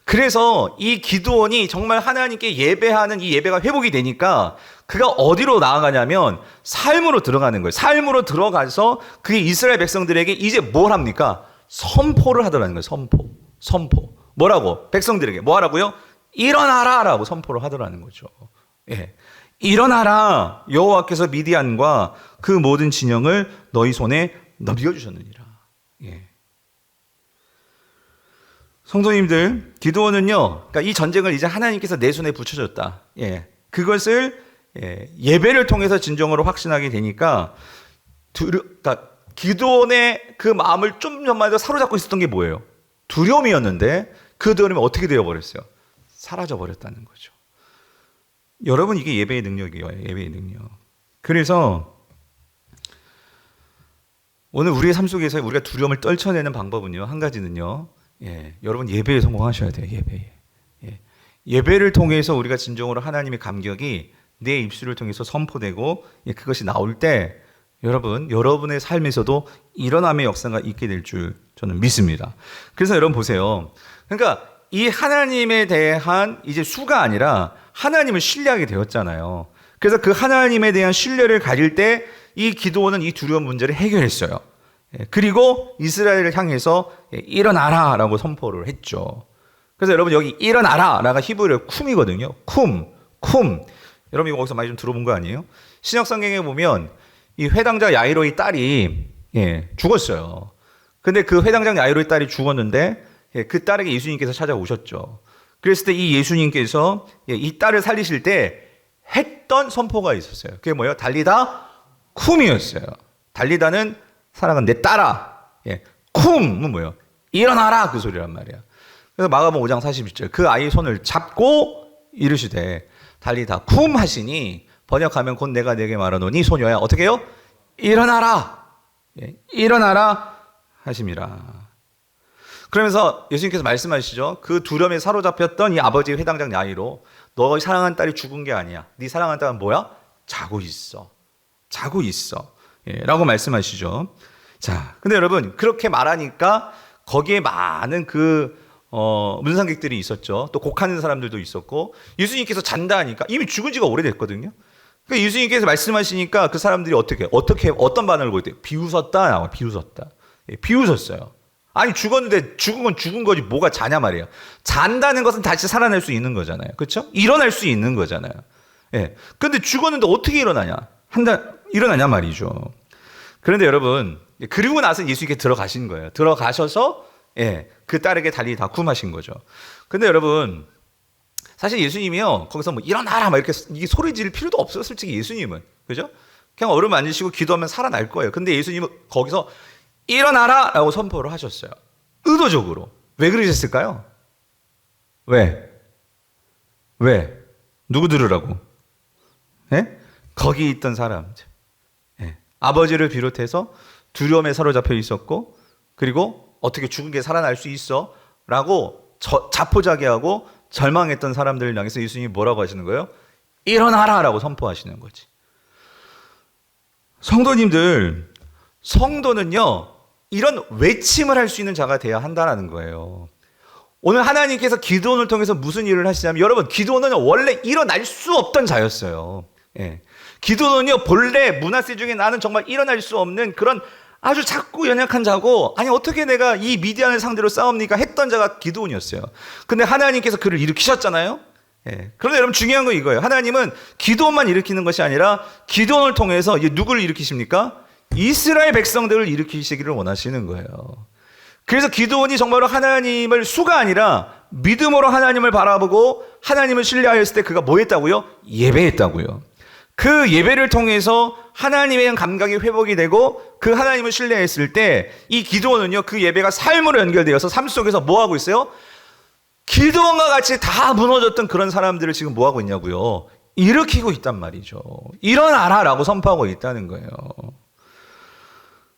그래서 이 기드온이 정말 하나님께 예배하는 이 예배가 회복이 되니까 그가 어디로 나아가냐면 삶으로 들어가는 거예요. 삶으로 들어가서 그게 이스라엘 백성들에게 이제 뭘 합니까? 선포를 하더라는 거예요. 선포. 뭐라고? 백성들에게 뭐 하라고요? 일어나라 라고 선포를 하더라는 거죠. 예. 일어나라, 여호와께서 미디안과 그 모든 진영을 너희 손에 넘겨주셨느니라. 예. 성도님들, 기드온은요, 그러니까 이 전쟁을 이제 하나님께서 내 손에 붙여줬다. 예. 그것을 예배를 통해서 진정으로 확신하게 되니까, 그러니까 기드온의 그 마음을 좀 전만 해도 사로잡고 있었던 게 뭐예요? 두려움이었는데 그 두려움이 어떻게 되어버렸어요? 사라져버렸다는 거죠. 여러분, 이게 예배의 능력이에요. 예배의 능력. 그래서 오늘 우리의 삶 속에서 우리가 두려움을 떨쳐내는 방법은요, 한 가지는요, 여러분 예배에 성공하셔야 돼요. 예배를 통해서 우리가 진정으로 하나님의 감격이 내 입술을 통해서 선포되고, 그것이 나올 때 여러분, 여러분의 삶에서도 일어남의 역사가 있게 될 줄 저는 믿습니다. 그래서 여러분 보세요. 그러니까 이 하나님에 대한 이제 수가 아니라 하나님을 신뢰하게 되었잖아요. 그래서 그 하나님에 대한 신뢰를 가질 때 이 기드온은 이 두려운 문제를 해결했어요. 그리고 이스라엘을 향해서 일어나라 라고 선포를 했죠. 그래서 여러분 여기 일어나라 라가 히브리어 쿰이거든요. 쿰. 여러분 이거 거기서 많이 좀 들어본 거 아니에요? 신약성경에 보면 이 회당장 야이로의 딸이 죽었어요. 근데 그 회당장 야이로의 딸이 죽었는데 그 딸에게 예수님께서 찾아오셨죠. 그랬을 때 이 예수님께서 이 딸을 살리실 때 했던 선포가 있었어요. 그게 뭐예요? 달리다 쿰이었어요. 달리다는 사랑은 내 딸아. 쿰은 뭐예요? 일어나라 그 소리란 말이야. 그래서 마가복음 5장 41절 그 아이의 손을 잡고 이르시되 달리다 쿰 하시니, 번역하면 곧 내가 내게 말하노니 소녀야 어떻게 해요? 일어나라. 일어나라 하심이라. 그러면서 예수님께서 말씀하시죠. 그 두려움에 사로잡혔던 이 아버지의 회당장 야이로, 너의 사랑하는 딸이 죽은 게 아니야. 네 사랑하는 딸은 뭐야? 자고 있어. 라고 말씀하시죠. 자, 근데 여러분 그렇게 말하니까 거기에 많은 문상객들이 있었죠. 또 곡하는 사람들도 있었고, 예수님께서 잔다 하니까 이미 죽은 지가 오래됐거든요. 그러니까 예수님께서 말씀하시니까 그 사람들이 어떤 반응을 보였대요? 비웃었다. 비웃었어요. 아니 죽었는데 죽은 건 죽은 거지 뭐가 자냐 말이에요. 잔다는 것은 다시 살아날 수 있는 거잖아요. 그렇죠? 일어날 수 있는 거잖아요. 근데 죽었는데 어떻게 일어나냐 말이죠. 그런데 여러분, 그리고 나서 예수님께 들어가신 거예요. 들어가셔서 그 딸에게 달리 다 쿰하신 거죠. 근데 여러분, 사실 예수님이요 거기서 뭐 일어나라 막 이렇게 소리 지를 필요도 없어요. 솔직히 예수님은, 그죠? 그냥 얼음 만지시고 기도하면 살아날 거예요. 근데 예수님은 거기서 일어나라 라고 선포를 하셨어요. 의도적으로. 왜 그러셨을까요? 왜? 누구 들으라고? 예? 거기 있던 사람들. 예. 아버지를 비롯해서 두려움에 사로잡혀 있었고, 그리고 어떻게 죽은 게 살아날 수 있어? 라고 자포자기하고 절망했던 사람들을 향해서 예수님이 뭐라고 하시는 거예요? 일어나라! 라고 선포하시는 거지. 성도님들, 성도는요, 이런 외침을 할 수 있는 자가 돼야 한다는 거예요. 오늘 하나님께서 기드온을 통해서 무슨 일을 하시냐면, 여러분, 기드온은 원래 일어날 수 없던 자였어요. 예. 기드온은요, 본래 므낫세 중에 나는 정말 일어날 수 없는 그런 아주 작고 연약한 자고, 아니 어떻게 내가 이 미디안을 상대로 싸웁니까? 했던 자가 기드온이었어요. 근데 하나님께서 그를 일으키셨잖아요. 예. 그런데 여러분 중요한 건 이거예요. 하나님은 기드온만 일으키는 것이 아니라 기드온을 통해서 누구를 일으키십니까? 이스라엘 백성들을 일으키시기를 원하시는 거예요. 그래서 기드온이 정말로 하나님을 수가 아니라 믿음으로 하나님을 바라보고 하나님을 신뢰하였을 때 그가 뭐 했다고요? 예배했다고요. 그 예배를 통해서 하나님에 대한 감각이 회복이 되고 그 하나님을 신뢰했을 때 이 기드온은요, 그 예배가 삶으로 연결되어서 삶 속에서 뭐 하고 있어요? 기드온과 같이 다 무너졌던 그런 사람들을 지금 뭐 하고 있냐고요? 일으키고 있단 말이죠. 일어나라 라고 선포하고 있다는 거예요.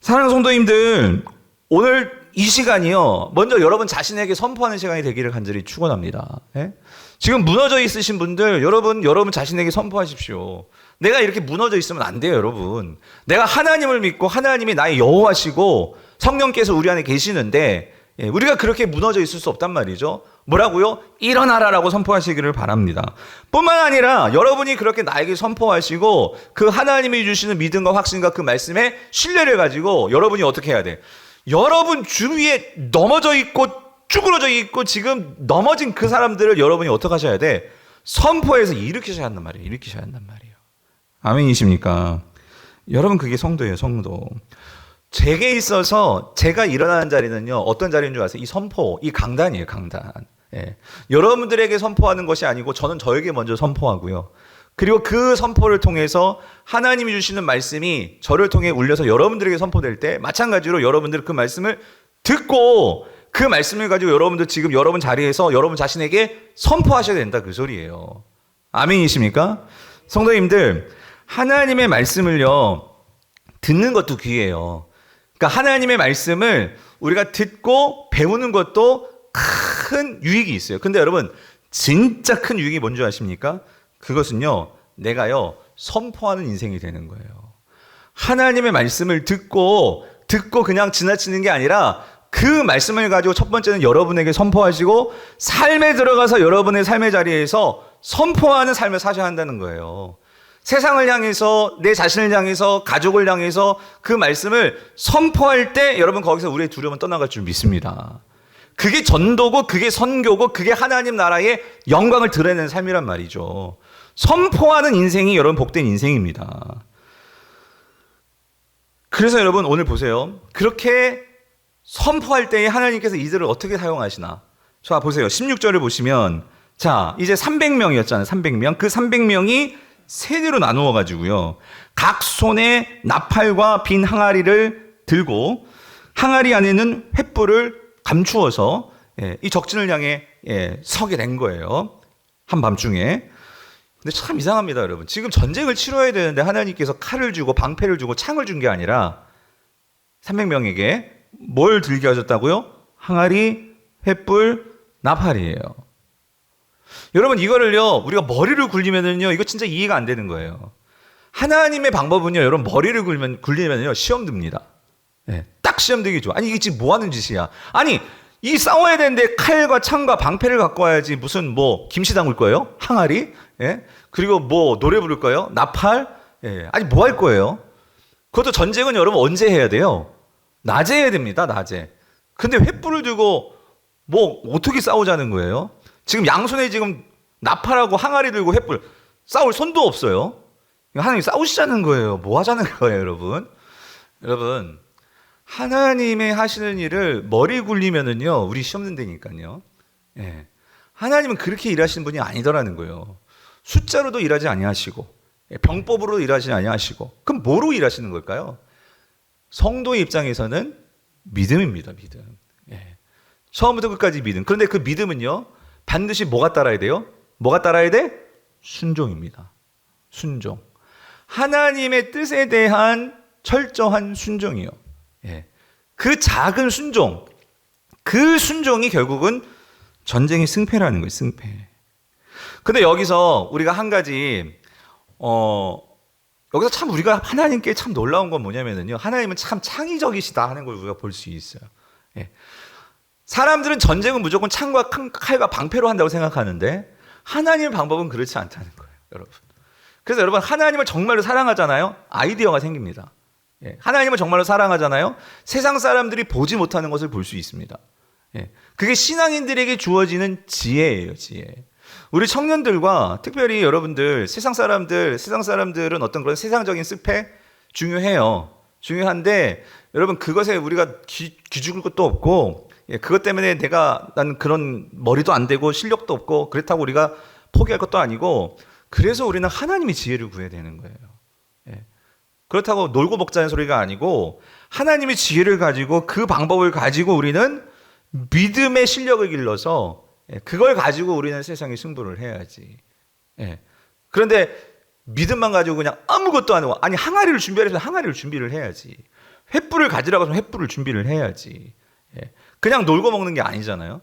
사랑하는 성도님들, 오늘 이 시간이요, 먼저 여러분 자신에게 선포하는 시간이 되기를 간절히 축원합니다. 예? 지금 무너져 있으신 분들, 여러분 자신에게 선포하십시오. 내가 이렇게 무너져 있으면 안 돼요, 여러분. 내가 하나님을 믿고 하나님이 나의 여호와시고 성령께서 우리 안에 계시는데, 예, 우리가 그렇게 무너져 있을 수 없단 말이죠. 뭐라고요? 일어나라라고 선포하시기를 바랍니다. 뿐만 아니라 여러분이 그렇게 나에게 선포하시고 그 하나님이 주시는 믿음과 확신과 그 말씀에 신뢰를 가지고 여러분이 어떻게 해야 돼? 여러분 주위에 넘어져 있고 쭈그러져 있고 지금 넘어진 그 사람들을 여러분이 어떻게 하셔야 돼? 선포해서 일으키셔야 한단 말이에요. 일으키셔야 한단 말이에요. 아멘이십니까? 여러분, 그게 성도예요, 성도. 제게 있어서 제가 일어나는 자리는요, 어떤 자리인 줄 아세요? 이 선포, 이 강단이에요, 강단. 예. 여러분들에게 선포하는 것이 아니고 저는 저에게 먼저 선포하고요. 그리고 그 선포를 통해서 하나님이 주시는 말씀이 저를 통해 울려서 여러분들에게 선포될 때 마찬가지로 여러분들 그 말씀을 듣고 그 말씀을 가지고 여러분들 지금 여러분 자리에서 여러분 자신에게 선포하셔야 된다, 그 소리예요. 아멘이십니까? 성도님들, 하나님의 말씀을요, 듣는 것도 귀해요. 그러니까 하나님의 말씀을 우리가 듣고 배우는 것도 큰 유익이 있어요. 근데 여러분, 진짜 큰 유익이 뭔지 아십니까? 그것은요, 내가요, 선포하는 인생이 되는 거예요. 하나님의 말씀을 듣고 그냥 지나치는 게 아니라 그 말씀을 가지고 첫 번째는 여러분에게 선포하시고 삶에 들어가서 여러분의 삶의 자리에서 선포하는 삶을 사셔야 한다는 거예요. 세상을 향해서, 내 자신을 향해서, 가족을 향해서 그 말씀을 선포할 때 여러분 거기서 우리의 두려움은 떠나갈 줄 믿습니다. 그게 전도고 그게 선교고 그게 하나님 나라의 영광을 드러내는 삶이란 말이죠. 선포하는 인생이 여러분 복된 인생입니다. 그래서 여러분 오늘 보세요. 그렇게 선포할 때에 하나님께서 이들을 어떻게 사용하시나. 자, 보세요. 16절을 보시면, 자, 이제 300명이었잖아요. 300명. 그 300명이 세대로 나누어 가지고요, 각 손에 나팔과 빈 항아리를 들고 항아리 안에는 횃불을 감추어서 이 적진을 향해 서게 된 거예요. 한밤중에. 근데 참 이상합니다, 여러분. 지금 전쟁을 치러야 되는데 하나님께서 칼을 주고 방패를 주고 창을 준 게 아니라 300명에게 뭘 들게 하셨다고요? 항아리, 횃불, 나팔이에요. 여러분, 이거를요, 우리가 머리를 굴리면은요, 이거 진짜 이해가 안 되는 거예요. 하나님의 방법은요, 여러분, 머리를 굴리면요, 시험 듭니다. 네, 딱 시험 되기 좋아. 아니, 이게 지금 뭐 하는 짓이야? 아니, 이 싸워야 되는데 칼과 창과 방패를 갖고 와야지. 무슨 뭐 김치 담글 거예요? 항아리? 예? 그리고 뭐 노래 부를 거예요? 나팔? 예. 아니, 뭐 할 거예요? 그것도 전쟁은 여러분 언제 해야 돼요? 낮에 해야 됩니다, 낮에. 근데 횃불을 들고 뭐 어떻게 싸우자는 거예요? 지금 양손에 지금 나팔하고 항아리 들고 횃불, 싸울 손도 없어요. 하나님 싸우시자는 거예요. 뭐 하자는 거예요, 여러분? 여러분, 하나님의 하시는 일을 머리 굴리면은요, 우리 시험 든다니까요. 예. 하나님은 그렇게 일하시는 분이 아니더라는 거예요. 숫자로도 일하지 아니하시고, 병법으로 일하지 아니하시고, 그럼 뭐로 일하시는 걸까요? 성도의 입장에서는 믿음입니다, 믿음. 예. 처음부터 끝까지 믿음. 그런데 그 믿음은요, 반드시 뭐가 따라야 돼요? 뭐가 따라야 돼? 순종입니다. 순종. 하나님의 뜻에 대한 철저한 순종이요. 예. 그 작은 순종, 그 순종이 결국은 전쟁의 승패라는 거예요. 승패. 근데 여기서 우리가 한 가지 여기서 참 우리가 하나님께 참 놀라운 건 뭐냐면요, 하나님은 참 창의적이시다 하는 걸 우리가 볼 수 있어요. 예. 사람들은 전쟁은 무조건 창과 칼과 방패로 한다고 생각하는데 하나님의 방법은 그렇지 않다는 거예요, 여러분. 그래서 여러분, 하나님을 정말로 사랑하잖아요. 아이디어가 생깁니다. 예. 하나님을 정말로 사랑하잖아요. 세상 사람들이 보지 못하는 것을 볼 수 있습니다. 예. 그게 신앙인들에게 주어지는 지혜예요, 지혜. 우리 청년들과 특별히 여러분들, 세상 사람들은 어떤 그런 세상적인 습해 중요해요. 중요한데 여러분, 그것에 우리가 기죽을 것도 없고, 예, 그것 때문에 나는 그런 머리도 안 되고 실력도 없고 그렇다고 우리가 포기할 것도 아니고, 그래서 우리는 하나님의 지혜를 구해야 되는 거예요. 예. 그렇다고 놀고 먹자는 소리가 아니고 하나님의 지혜를 가지고 그 방법을 가지고 우리는 믿음의 실력을 길러서, 예, 그걸 가지고 우리는 세상에 승부를 해야지. 예. 그런데 믿음만 가지고 그냥 아무것도 안 하고, 아니 항아리를 준비하려면 항아리를 준비를 해야지. 횃불을 가지라고 하면 횃불을 준비를 해야지. 예. 그냥 놀고 먹는 게 아니잖아요.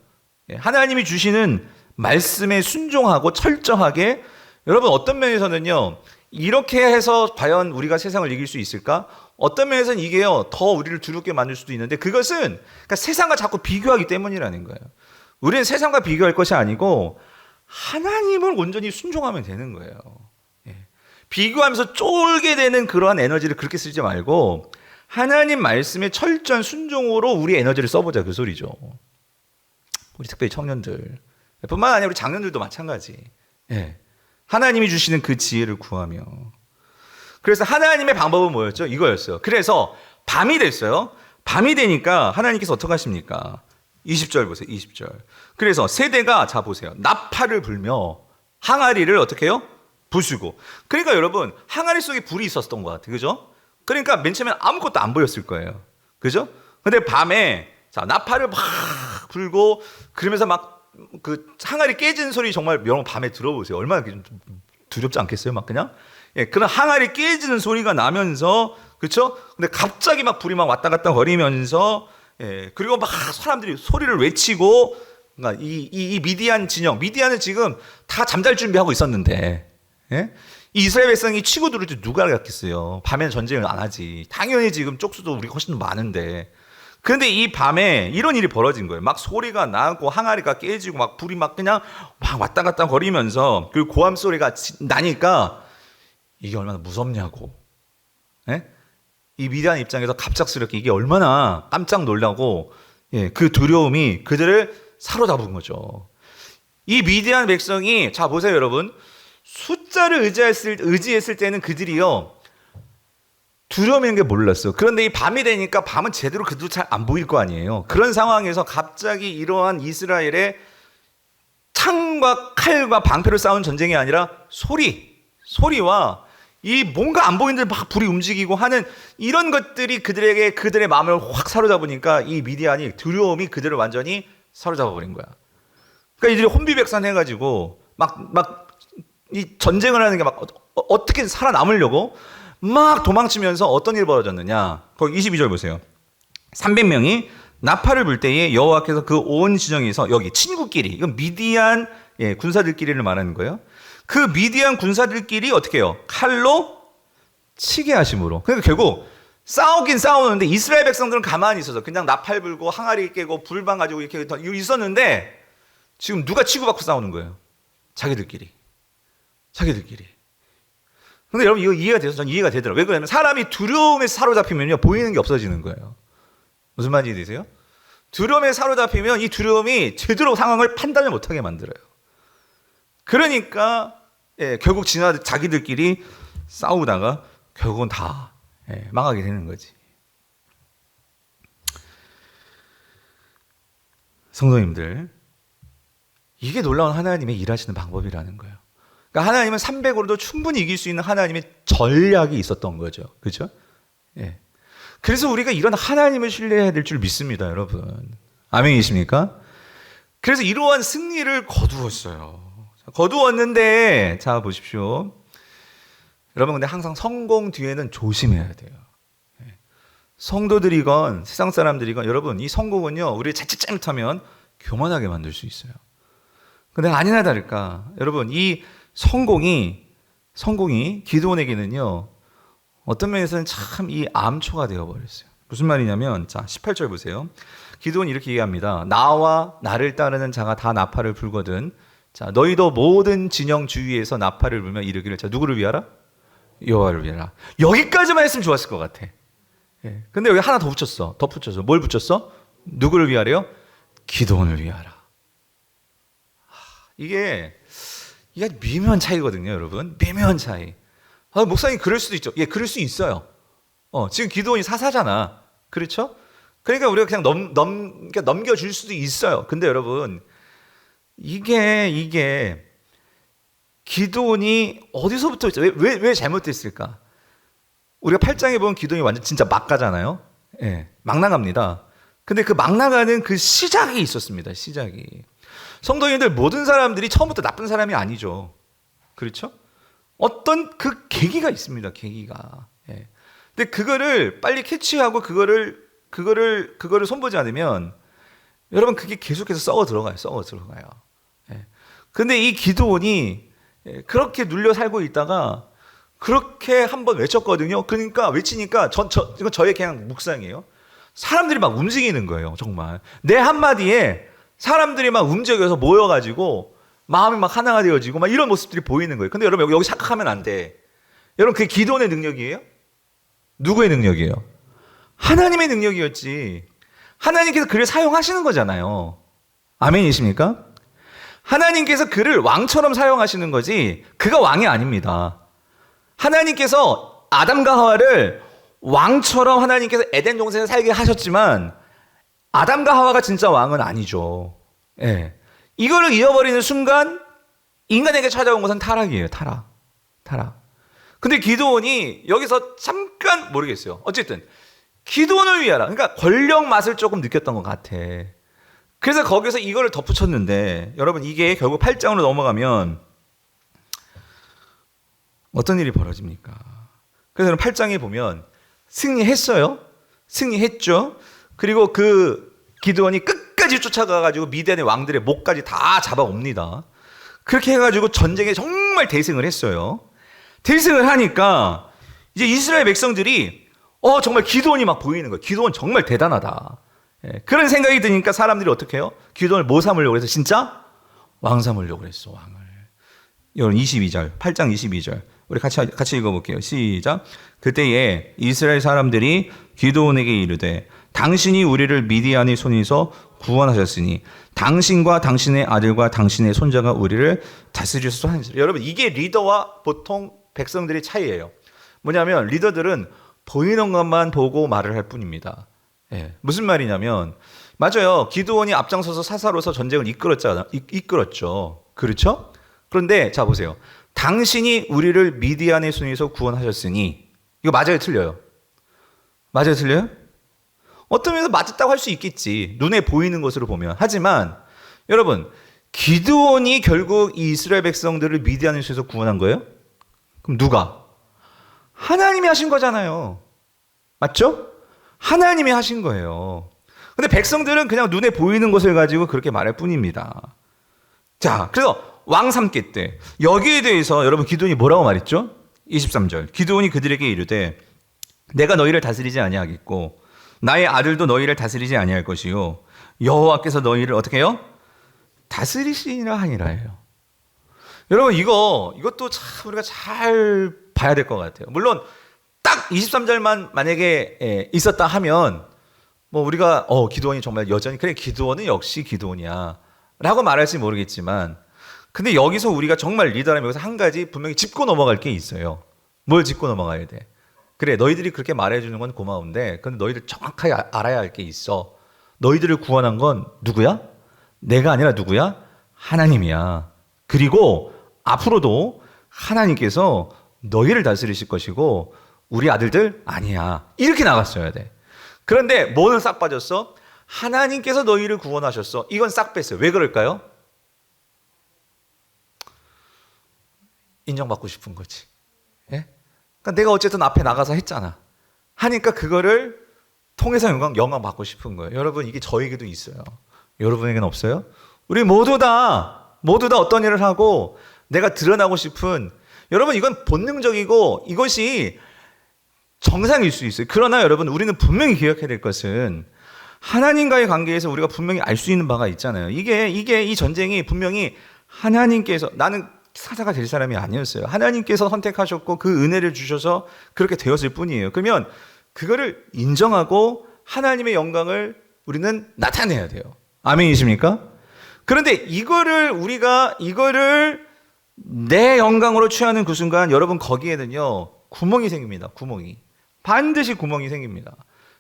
예. 하나님이 주시는 말씀에 순종하고 철저하게, 여러분 어떤 면에서는요, 이렇게 해서 과연 우리가 세상을 이길 수 있을까? 어떤 면에서는 이게요, 더 우리를 두렵게 만들 수도 있는데, 그것은 그러니까 세상과 자꾸 비교하기 때문이라는 거예요. 우리는 세상과 비교할 것이 아니고 하나님을 온전히 순종하면 되는 거예요. 예. 비교하면서 쫄게 되는 그러한 에너지를 그렇게 쓰지 말고 하나님 말씀에 철저한 순종으로 우리 에너지를 써보자, 그 소리죠. 우리 특별히 청년들 뿐만 아니라 우리 장년들도 마찬가지. 예. 하나님이 주시는 그 지혜를 구하며. 그래서 하나님의 방법은 뭐였죠? 이거였어요. 그래서 밤이 됐어요. 밤이 되니까 하나님께서 어떻게 하십니까? 20절 보세요. 20절. 그래서 세대가, 자 보세요, 나팔을 불며 항아리를 어떻게 해요? 부수고. 그러니까 여러분, 항아리 속에 불이 있었던 것 같아요. 그죠? 그러니까 맨 처음엔 아무것도 안 보였을 거예요. 그죠? 근데 밤에 자 나팔을 막 불고 그러면서 막 그 항아리 깨지는 소리, 정말 여러분 밤에 들어보세요. 얼마나 두렵지 않겠어요? 막 그냥, 예, 그런 항아리 깨지는 소리가 나면서, 그렇죠? 근데 갑자기 막 불이 막 왔다 갔다 거리면서, 예, 그리고 막 사람들이 소리를 외치고, 그러니까 이 미디안 진영, 미디안은 지금 다 잠잘 준비하고 있었는데, 예? 이 이스라엘 백성이 치고 들어올 때 누가 알았겠어요? 밤에는 전쟁을 안 하지. 당연히 지금 쪽수도 우리가 훨씬 더 많은데. 그런데 이 밤에 이런 일이 벌어진 거예요. 막 소리가 나고 항아리가 깨지고 막 불이 막 그냥 막 왔다 갔다 거리면서 그 고함 소리가 나니까 이게 얼마나 무섭냐고. 예? 이 미디안 입장에서 갑작스럽게 이게 얼마나 깜짝 놀라고, 예, 그 두려움이 그들을 사로잡은 거죠. 이 미디안 백성이, 자 보세요 여러분, 숫자를 의지했을 때는 그들이요 두려움인 게 몰랐어. 그런데 이 밤이 되니까 밤은 제대로 그들도 잘 안 보일 거 아니에요. 그런 상황에서 갑자기 이러한 이스라엘의 창과 칼과 방패로 싸운 전쟁이 아니라 소리와 이 뭔가 안 보이는데 막 불이 움직이고 하는 이런 것들이 그들의 마음을 확 사로잡으니까 이 미디안이 두려움이 그들을 완전히 사로잡아 버린 거야. 그러니까 이들이 혼비백산 해가지고 이 전쟁을 하는 게 막 어떻게 살아남으려고 막 도망치면서 어떤 일이 벌어졌느냐. 거기 22절 보세요. 300명이 나팔을 불 때에 여호와께서 그 온 지정에서, 여기 친구끼리, 이건 미디안, 예, 군사들끼리를 말하는 거예요. 그 미디안 군사들끼리 어떻게 해요? 칼로 치게 하심으로. 그러니까 결국 싸우긴 싸우는데 이스라엘 백성들은 가만히 있어서 그냥 나팔 불고 항아리 깨고 불방 가지고 이렇게 있었는데 지금 누가 치고받고 싸우는 거예요? 자기들끼리. 근데 여러분 이거 이해가 돼서 전 이해가 되더라고요. 왜 그러냐면 사람이 두려움에 사로잡히면요 보이는 게 없어지는 거예요. 무슨 말인지 되세요? 두려움에 사로잡히면 이 두려움이 제대로 상황을 판단을 못하게 만들어요. 그러니까, 예, 결국 자기들끼리 싸우다가 결국은 다, 예, 망하게 되는 거지. 성도님들, 이게 놀라운 하나님의 일하시는 방법이라는 거예요. 그러니까 하나님은 300으로도 충분히 이길 수 있는 하나님의 전략이 있었던 거죠. 그렇죠? 예. 그래서 우리가 이런 하나님을 신뢰해야 될 줄 믿습니다, 여러분. 아멘이십니까? 그래서 이러한 승리를 거두었어요. 거두었는데, 자 보십시오. 여러분 근데 항상 성공 뒤에는 조심해야 돼요. 성도들이건 세상 사람들이건 여러분 이 성공은요 우리 자칫 잘못하면 교만하게 만들 수 있어요. 근데 아니나 다를까 여러분 이 성공이 기드온에게는요 어떤 면에서는 참 이 암초가 되어버렸어요. 무슨 말이냐면 자 18절 보세요. 기드온이 이렇게 얘기합니다. 나와 나를 따르는 자가 다 나팔을 불거든. 자 너희도 모든 진영 주위에서 나팔을 불며 이르기를 자 누구를 위하라? 여호와를 위하라. 여기까지만 했으면 좋았을 것 같아. 예. 근데 여기 하나 더 붙였어. 덧붙였어. 뭘 붙였어? 누구를 위하래요? 기드온을 위하라. 이게 미묘한 차이거든요, 여러분. 미묘한 차이. 목사님 그럴 수도 있죠. 예, 그럴 수 있어요. 지금 기드온이 사사잖아. 그렇죠? 그러니까 우리가 그냥 넘겨줄 수도 있어요. 근데 여러분, 이게 기드온이 어디서부터 왜 잘못됐을까? 우리가 8장에 보면 기드온이 완전 진짜 막 가잖아요. 예, 막 나갑니다. 근데 그 막 나가는 그 시작이 있었습니다. 시작이. 성도님들 모든 사람들이 처음부터 나쁜 사람이 아니죠. 그렇죠? 어떤 그 계기가 있습니다. 계기가. 예. 근데 그거를 빨리 캐치하고 그거를 손보지 않으면 여러분 그게 계속해서 썩어 들어가요. 예. 근데 이 기드온이 그렇게 눌려 살고 있다가 그렇게 한번 외쳤거든요. 그러니까 외치니까 이건 저의 그냥 묵상이에요. 사람들이 막 움직이는 거예요. 정말 내 한마디에 사람들이 막 움직여서 모여가지고 마음이 막 하나가 되어지고 막 이런 모습들이 보이는 거예요. 근데 여러분 여기 착각하면 안 돼. 여러분 그게 기드온의 능력이에요? 누구의 능력이에요? 하나님의 능력이었지. 하나님께서 그를 사용하시는 거잖아요. 아멘이십니까? 하나님께서 그를 왕처럼 사용하시는 거지 그가 왕이 아닙니다. 하나님께서 아담과 하와를 왕처럼 하나님께서 에덴 동산에 살게 하셨지만 아담과 하와가 진짜 왕은 아니죠. 예. 이거를 잃어버리는 순간 인간에게 찾아온 것은 타락이에요. 타락. 근데 기드온이 여기서 잠깐 모르겠어요. 어쨌든 기드온을 위하라. 그러니까 권력 맛을 조금 느꼈던 것 같아. 그래서 거기서 이거를 덧붙였는데 여러분 이게 결국 8장으로 넘어가면 어떤 일이 벌어집니까? 그래서 8장에 보면 승리했어요. 승리했죠. 그리고 그 기드온이 끝까지 쫓아가가지고 미디안의 왕들의 목까지 다 잡아옵니다. 그렇게 해가지고 전쟁에 정말 대승을 했어요. 대승을 하니까 이제 이스라엘 백성들이 정말 기드온이 막 보이는 거예요. 기드온 정말 대단하다. 예, 그런 생각이 드니까 사람들이 어떻게 해요? 기드온을 뭐 삼으려고 해서 진짜 왕 삼으려고 그랬어. 왕을. 여러분 22절 8장 22절 우리 같이 읽어볼게요. 시작. 그때에 이스라엘 사람들이 기드온에게 이르되 당신이 우리를 미디안의 손에서 구원하셨으니 당신과 당신의 아들과 당신의 손자가 우리를 다스리소서 하니라. 여러분 이게 리더와 보통 백성들의 차이예요. 뭐냐면 리더들은 보이는 것만 보고 말을 할 뿐입니다. 예, 무슨 말이냐면 맞아요. 기드온이 앞장서서 사사로서 전쟁을 이끌었죠. 그렇죠? 그런데 자 보세요. 당신이 우리를 미디안의 손에서 구원하셨으니 이거 맞아요, 틀려요? 맞아요, 틀려요? 어떤 면에서 맞았다고 할 수 있겠지. 눈에 보이는 것으로 보면. 하지만 여러분 기드온이 결국 이 이스라엘 백성들을 미디안의 손에서 구원한 거예요? 그럼 누가? 하나님이 하신 거잖아요. 맞죠? 하나님이 하신 거예요. 근데 백성들은 그냥 눈에 보이는 것을 가지고 그렇게 말할 뿐입니다. 자, 그래서 왕 삼기 때 여기에 대해서 여러분 기드온이 뭐라고 말했죠? 23절 기드온이 그들에게 이르되 내가 너희를 다스리지 아니하겠고 나의 아들도 너희를 다스리지 아니할 것이요 여호와께서 너희를 어떻게 해요? 다스리시니라 하니라예요. 여러분 이것도 참 우리가 잘 봐야 될 것 같아요. 물론 딱 23절만 만약에 있었다 하면 뭐 우리가 기드온이 정말 여전히 그래 기드온은 역시 기드온이야 라고 말할지 모르겠지만 근데 여기서 우리가 정말 리더라면 여기서 한 가지 분명히 짚고 넘어갈 게 있어요. 뭘 짚고 넘어가야 돼? 그래 너희들이 그렇게 말해주는 건 고마운데 근데 너희들 정확하게 알아야 할 게 있어. 너희들을 구원한 건 누구야? 내가 아니라 누구야? 하나님이야. 그리고 앞으로도 하나님께서 너희를 다스리실 것이고 우리 아들들 아니야. 이렇게 나갔어야 돼. 그런데 뭐는 싹 빠졌어? 하나님께서 너희를 구원하셨어. 이건 싹 뺐어요. 왜 그럴까요? 인정받고 싶은 거지. 예? 그러니까 내가 어쨌든 앞에 나가서 했잖아. 하니까 그거를 통해서 영광 받고 싶은 거예요. 여러분, 이게 저에게도 있어요. 여러분에게는 없어요? 우리 모두 다 어떤 일을 하고 내가 드러나고 싶은, 여러분, 이건 본능적이고 이것이 정상일 수 있어요. 그러나 여러분, 우리는 분명히 기억해야 될 것은 하나님과의 관계에서 우리가 분명히 알 수 있는 바가 있잖아요. 이게 이 전쟁이 분명히 하나님께서, 나는 사자가 될 사람이 아니었어요. 하나님께서 선택하셨고 그 은혜를 주셔서 그렇게 되었을 뿐이에요. 그러면 그거를 인정하고 하나님의 영광을 우리는 나타내야 돼요. 아멘이십니까? 그런데 우리가 이거를 내 영광으로 취하는 그 순간, 여러분, 거기에는요 구멍이 생깁니다. 반드시 구멍이 생깁니다.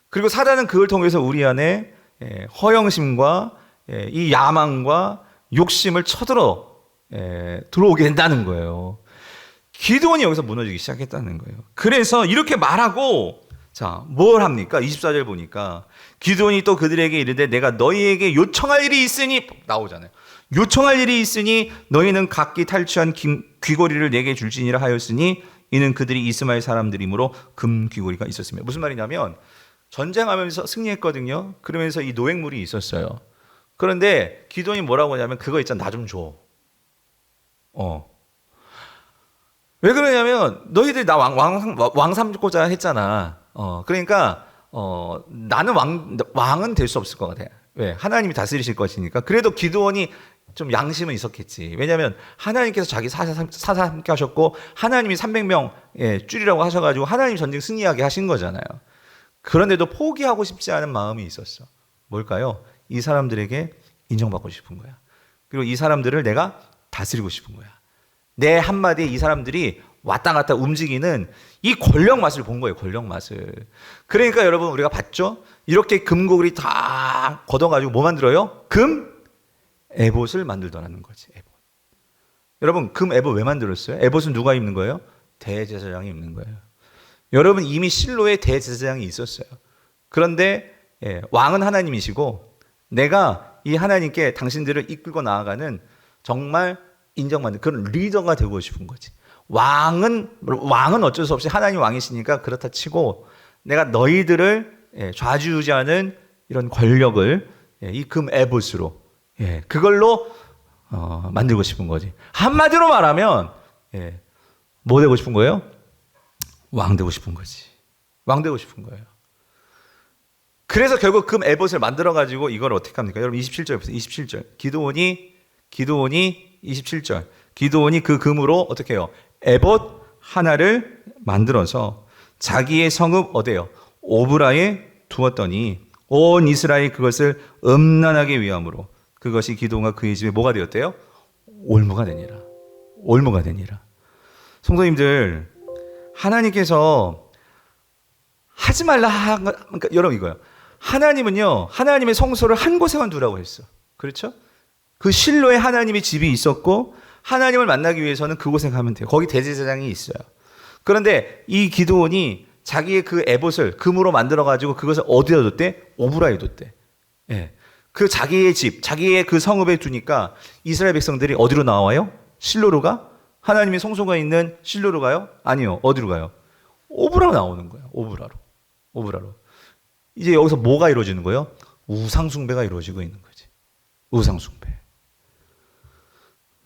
그리고 사단은 그걸 통해서 우리 안에 허영심과 이 야망과 욕심을 쳐들어 들어오게 된다는 거예요. 기드온이 여기서 무너지기 시작했다는 거예요. 그래서 이렇게 말하고, 자, 뭘 합니까? 24절 보니까 기드온이 또 그들에게 이르되 내가 너희에게 요청할 일이 있으니, 나오잖아요. 요청할 일이 있으니 너희는 각기 탈취한 귀고리를 내게 줄지니라 하였으니 이는 그들이 이스마엘 사람들이므로 금 귀고리가 있었습니다. 무슨 말이냐면, 전쟁하면서 승리했거든요. 그러면서 이 노획물이 있었어요. 그런데 기드온이 뭐라고 하냐면, 그거 있잖아, 나 좀 줘. 왜 그러냐면, 너희들 나 왕 삼고자 했잖아. 그러니까 나는 왕은 될 수 없을 것 같아. 왜? 하나님이 다스리실 것이니까. 그래도 기드온이 좀 양심은 있었겠지. 왜냐하면 하나님께서 자기 사사 함께 하셨고 하나님이 300명 줄이라고 하셔가지고 하나님이 전쟁 승리하게 하신 거잖아요. 그런데도 포기하고 싶지 않은 마음이 있었어. 뭘까요? 이 사람들에게 인정받고 싶은 거야. 그리고 이 사람들을 내가 다스리고 싶은 거야. 내 한마디에 이 사람들이 왔다 갔다 움직이는 이 권력 맛을 본 거예요. 권력 맛을. 그러니까 여러분, 우리가 봤죠? 이렇게 금고리 다 걷어가지고 뭐 만들어요? 금 에봇을 만들더라는 거지. 에봇. 여러분, 금 에봇 왜 만들었어요? 에봇은 누가 입는 거예요? 대제사장이 입는 거예요. 여러분, 이미 실로에 대제사장이 있었어요. 그런데 왕은 하나님이시고 내가 이 하나님께 당신들을 이끌고 나아가는 정말 인정받는 그런 리더가 되고 싶은 거지. 왕은 어쩔 수 없이 하나님 왕이시니까 그렇다 치고 내가 너희들을 좌지우지하는 이런 권력을 이 금 에봇으로 그걸로 만들고 싶은 거지. 한마디로 말하면 뭐 되고 싶은 거예요? 왕 되고 싶은 거지. 왕 되고 싶은 거예요. 그래서 결국 금 에봇을 만들어 가지고 이걸 어떻게 합니까? 여러분 27절 보세요. 27절. 기드온이 27절. 기드온이 그 금으로 어떻게 해요? 에봇 하나를 만들어서 자기의 성읍 어디예요? 오브라에 두었더니 온 이스라엘 그것을 음란하게 위함으로 그것이 기드온과 그의 집에 뭐가 되었대요? 올무가 되니라. 올무가 되니라. 성도님들, 하나님께서 하지 말라 그러니까 여러분 이거예요. 하나님은요, 하나님의 성소를 한 곳에만 두라고 했어. 그렇죠? 그 실로에 하나님의 집이 있었고 하나님을 만나기 위해서는 그곳에 가면 돼요. 거기 대제사장이 있어요. 그런데 이 기드온이 자기의 그 에봇을 금으로 만들어 가지고 그것을 어디다 뒀대? 오브라에 뒀대. 그 자기의 집, 자기의 그 성읍에 두니까 이스라엘 백성들이 어디로 나와요? 실로로 가? 하나님의 성소가 있는 실로로 가요? 아니요. 어디로 가요? 오브라로 나오는 거예요. 오브라로. 이제 여기서 뭐가 이루어지는 거예요? 우상숭배가 이루어지고 있는 거지. 우상숭배.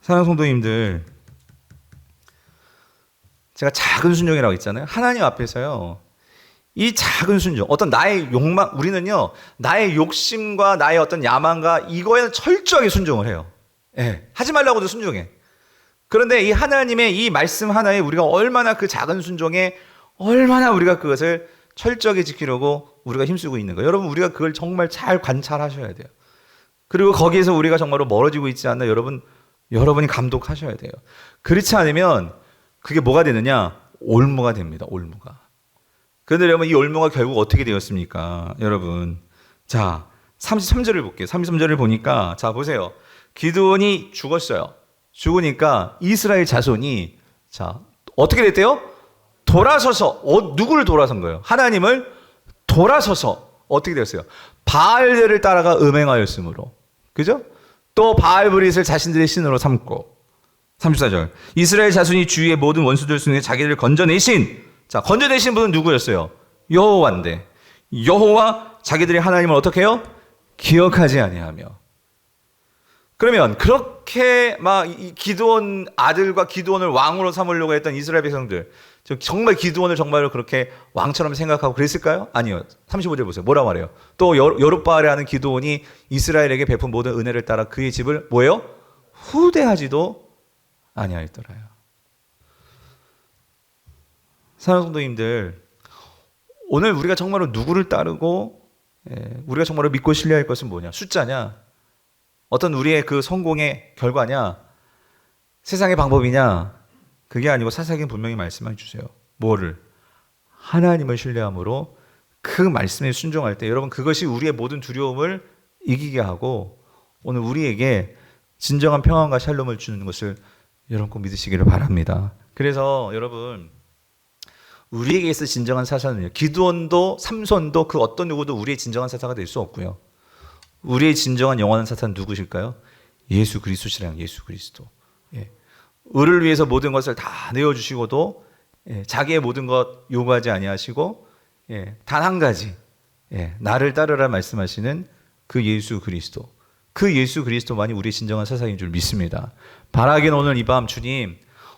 사랑하는 성도님들, 제가 작은 순종이라고 했잖아요. 하나님 앞에서요, 이 작은 순종, 어떤 나의 욕망, 우리는요, 나의 욕심과 나의 어떤 야망과 이거에는 철저하게 순종을 해요. 하지 말라고도 순종해. 그런데 이 하나님의 이 말씀 하나에 우리가 얼마나 그 작은 순종에 얼마나 우리가 그것을 철저하게 지키려고 우리가 힘쓰고 있는 거예요. 여러분, 우리가 그걸 정말 잘 관찰하셔야 돼요. 그리고 거기에서 우리가 정말로 멀어지고 있지 않나 여러분이 감독하셔야 돼요. 그렇지 않으면 그게 뭐가 되느냐? 올무가 됩니다. 올무가. 그런데 여러분, 이 올무가 결국 어떻게 되었습니까? 여러분, 자 33절을 볼게요. 33절을 보니까 자 보세요. 기드온이 죽었어요. 죽으니까 이스라엘 자손이 자 어떻게 됐대요? 돌아서서 누구를 돌아선 거예요? 하나님을 돌아서서 어떻게 되었어요? 바알들을 따라가 음행하였으므로, 그죠? 또 바알브릿을 자신들의 신으로 삼고. 34절. 이스라엘 자손이 주위의 모든 원수들 중에 자기를 건져내신 자, 건져내신 분은 누구였어요? 여호와인데 여호와 자기들이 하나님을 어떻게 해요? 기억하지 아니하며. 그러면 그렇게 막 이 기드온 아들과 기드온을 왕으로 삼으려고 했던 이스라엘 백성들, 정말 기드온을 정말로 그렇게 왕처럼 생각하고 그랬을까요? 아니요. 35절 보세요. 뭐라고 말해요? 또 여룻바알에 하는 기드온이 이스라엘에게 베푼 모든 은혜를 따라 그의 집을 뭐예요? 후대하지도 아니하였더라요. 사랑하는 성도님들, 오늘 우리가 정말로 누구를 따르고 우리가 정말로 믿고 신뢰할 것은 뭐냐? 숫자냐? 어떤 우리의 그 성공의 결과냐? 세상의 방법이냐? 그게 아니고 사사기는 분명히 말씀해 주세요. 뭐를? 하나님을 신뢰함으로 그 말씀에 순종할 때 여러분 그것이 우리의 모든 두려움을 이기게 하고 오늘 우리에게 진정한 평안과 샬롬을 주는 것을 여러분 꼭 믿으시기를 바랍니다. 그래서 여러분 우리에게 있어 진정한 사사는요. 기드온도 삼손도 그 어떤 누구도 우리의 진정한 사사가 될 수 없고요. 우리의 진정한 영원한 사사는 누구실까요? 예수 그리스도시라는 예수 그리스도. 예. 의를 위해서 모든 것을 다 내어주시고도 자기의 모든 것 요구하지 아니하시고 단 한 가지 나를 따르라 말씀하시는 그 예수 그리스도. 그 예수 그리스도만이 우리의 진정한 사사인 줄 믿습니다. 바라기는 오늘 이 밤 주님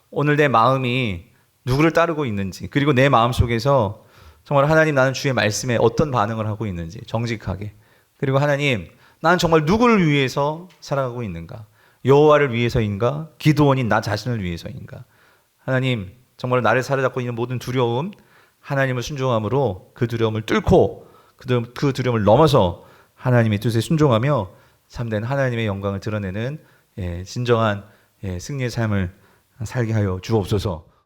오늘 내 마음이 누구를 따르고 있는지 그리고 내 마음 속에서 정말 하나님 나는 주의 말씀에 어떤 반응을 하고 있는지 정직하게 그리고 하나님 나는 정말 누구를 위해서 살아가고 있는가? 여호와를 위해서인가? 기드온인 나 자신을 위해서인가? 하나님 정말 나를 사로잡고 있는 모든 두려움 하나님을 순종함으로 그 두려움을 뚫고 그 두려움을 넘어서 하나님의 뜻에 순종하며 참된 하나님의 영광을 드러내는 진정한 승리의 삶을 살게 하여 주옵소서.